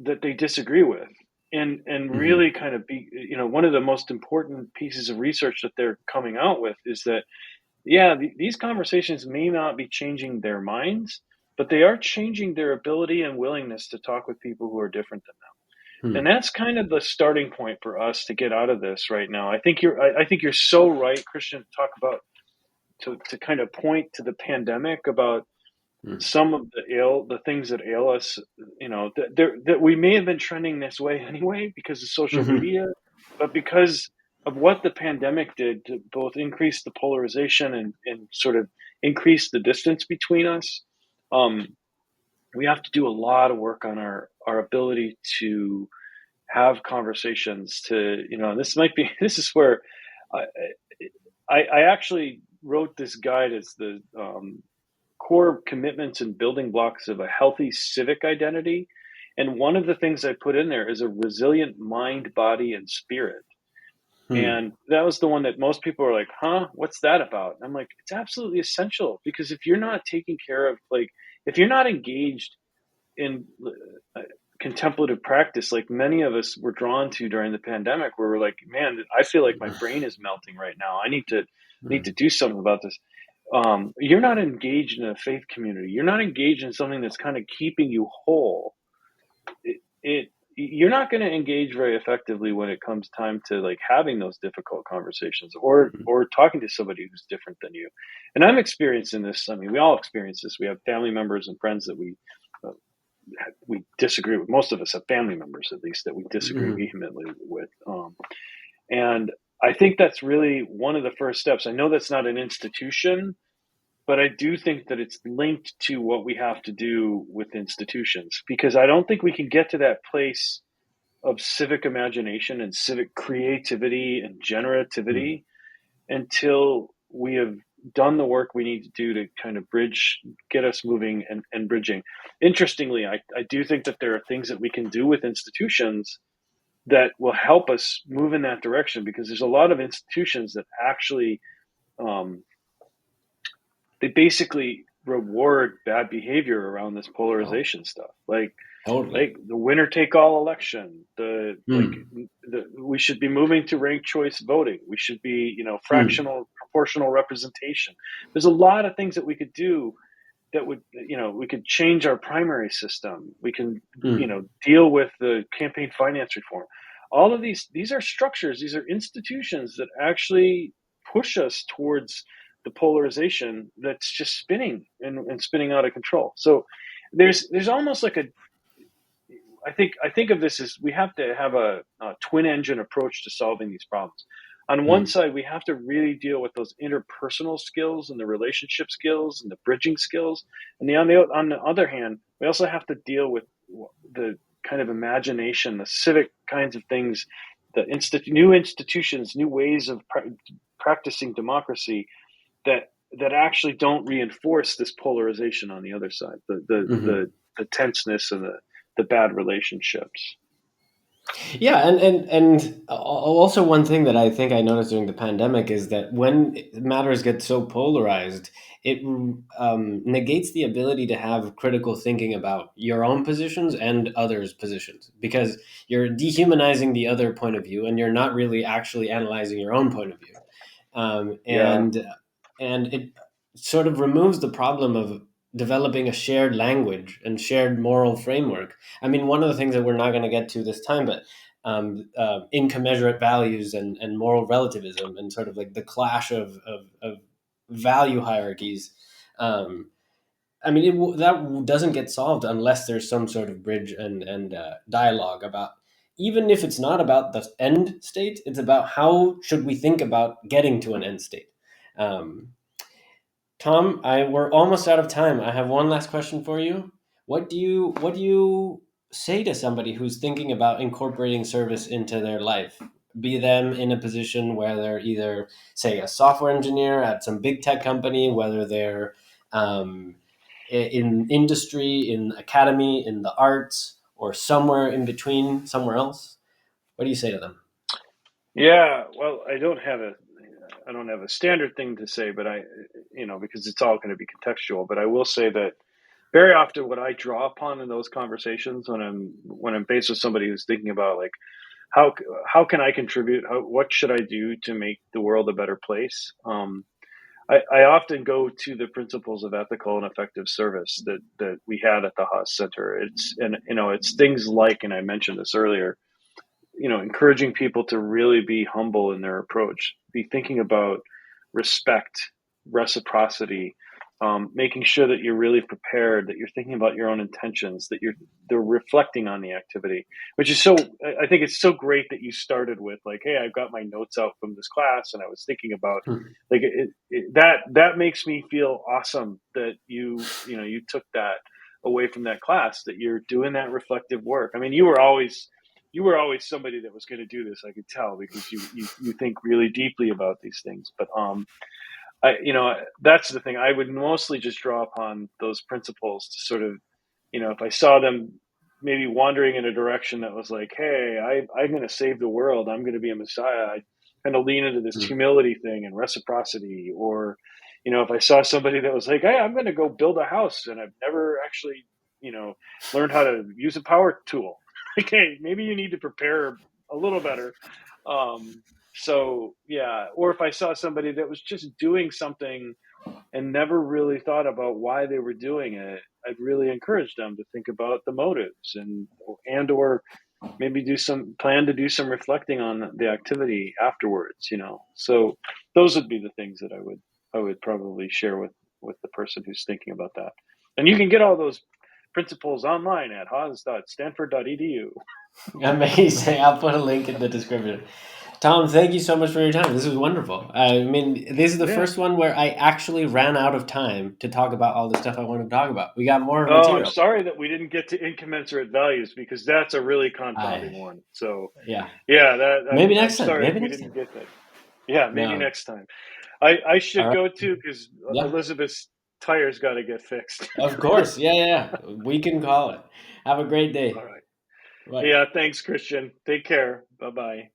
that they disagree with, and Mhm. really kind of be, one of the most important pieces of research that they're coming out with is that, yeah, these conversations may not be changing their minds, but they are changing their ability and willingness to talk with people who are different than them. And Mhm. that's kind of the starting point for us to get out of this right now. I think you're so right, Christian, to talk about, to kind of point to the pandemic about Mhm. some of the things that ail us, that we may have been trending this way anyway because of social Mhm. media, but because of what the pandemic did to both increase the polarization and sort of increase the distance between us, um, we have to do a lot of work on our ability to have conversations. To, this might be this is where I, I actually wrote this guide as the core commitments and building blocks of a healthy civic identity. And one of the things I put in there is a resilient mind, body, and spirit. Mhm. And that was the one that most people are like, huh, what's that about? And I'm like, it's absolutely essential, because if you're not taking care of, like, if you're not engaged in contemplative practice, like many of us were drawn to during the pandemic, where we're like, man, I feel like my brain is melting right now. I need to Mhm. do something about this. You're not engaged in a faith community. You're not engaged in something that's kind of keeping you whole. It you're not going to engage very effectively when it comes time to, like, having those difficult conversations, Mhm. or talking to somebody who's different than you. And I'm experiencing this. I mean, we all experience this. We have family members and friends that uh, we disagree with. Most of us have family members, at least, that we disagree Mhm. vehemently with. And I think that's really one of the first steps. I know that's not an institution, but I do think that it's linked to what we have to do with institutions, because I don't think we can get to that place of civic imagination and civic creativity and Mhm. generativity until we have done the work we need to do to kind of get us moving and bridging. Interestingly, I do think that there are things that we can do with institutions that will help us move in that direction, because there's a lot of institutions that actually, um, they basically reward bad behavior around this Oh, polarization stuff. totally. Like the winner take all election, Mhm. we should be moving to ranked choice voting. We should be, Mhm. fractional proportional representation. There's a lot of things that we could do that would, we could change our primary system. We can, Mhm. deal with the campaign finance reform. All of these are structures, these are institutions that actually push us towards the polarization that's just spinning and spinning out of control. So there's almost like a, I think of this as we have to have a twin engine approach to solving these problems. On one Mhm. side, we have to really deal with those interpersonal skills and the relationship skills and the bridging skills, and on the other hand, we also have to deal with the kind of imagination, the civic kinds of things, the new institutions, new ways of practicing democracy that actually don't reinforce this polarization on the other side, Mhm. the tenseness and the bad relationships. Yeah, and also one thing that I think I noticed during the pandemic is that when matters get so polarized, it negates the ability to have critical thinking about your own positions and others' positions, because you're dehumanizing the other point of view and you're not really actually analyzing your own point of view. um, Yeah, and and it sort of removes the problem of developing a shared language and shared moral framework. I mean, one of the things that we're not going to get to this time, but incommensurate values and moral relativism and sort of like the clash of value hierarchies. Um, I mean, that doesn't get solved unless there's some sort of bridge and dialogue about, even if it's not about the end state, it's about how should we think about getting to an end state. Um, Tom, we're almost out of time. I have one last question for you. What do you say to somebody who's thinking about incorporating service into their life? Be them in a position where they're either, say, a software engineer at some big tech company, whether they're um, in industry, in academy, in the arts, or somewhere in between, somewhere else. What do you say to them? Yeah, well, I don't have a standard thing to say, but because it's all going to be contextual. But I will say that very often what I draw upon in those conversations when I'm faced with somebody who's thinking about like how how can I contribute? What should I do to make the world a better place? I often go to the principles of ethical and effective service that we had at the Haas Center. It's things like, and I mentioned this earlier, encouraging people to really be humble in their approach, be thinking about respect, reciprocity, making sure that you're really prepared, that you're thinking about your own intentions, that they're reflecting on the activity, which is so. I think it's so great that you started with like, hey, I've got my notes out from this class, and I was thinking about Hmm. like that makes me feel awesome that you took that away from that class, that you're doing that reflective work. I mean, you were always somebody that was going to do this. I could tell because you think really deeply about these things. But that's the thing. I would mostly just draw upon those principles to sort of, if I saw them maybe wandering in a direction that was like, hey, I'm going to save the world. I'm going to be a messiah. I kind of lean into this Hmm. humility thing and reciprocity. Or, if I saw somebody that was like, hey, I'm going to go build a house and I've never actually, learned how to use a power tool. Okay, maybe you need to prepare a little better. Um, so yeah, or if I saw somebody that was just doing something and never really thought about why they were doing it, I'd really encourage them to think about the motives or maybe plan to do some reflecting on the activity afterwards. So those would be the things that I would probably share with the person who's thinking about that. And you can get all those principles online at haas.stanford.edu. Amazing. I'll put a link in the description. Tom, thank you so much for your time. This was wonderful. I mean, this is the Yeah. first one where I actually ran out of time to talk about all the stuff I wanted to talk about. We got more Oh, I'm material. sorry that we didn't get to incommensurate values because that's a really confounding I, one. So yeah. yeah, that Maybe I'm next time. sorry that Maybe we next didn't time. get that. Yeah, maybe No. next time. I All should right. go too because Yeah. Elizabeth's tires got to get fixed. Of course. Yeah, yeah, yeah. We can call it. Have a great All day. right. Bye. Yeah, thanks, Christian. Take care. Bye bye.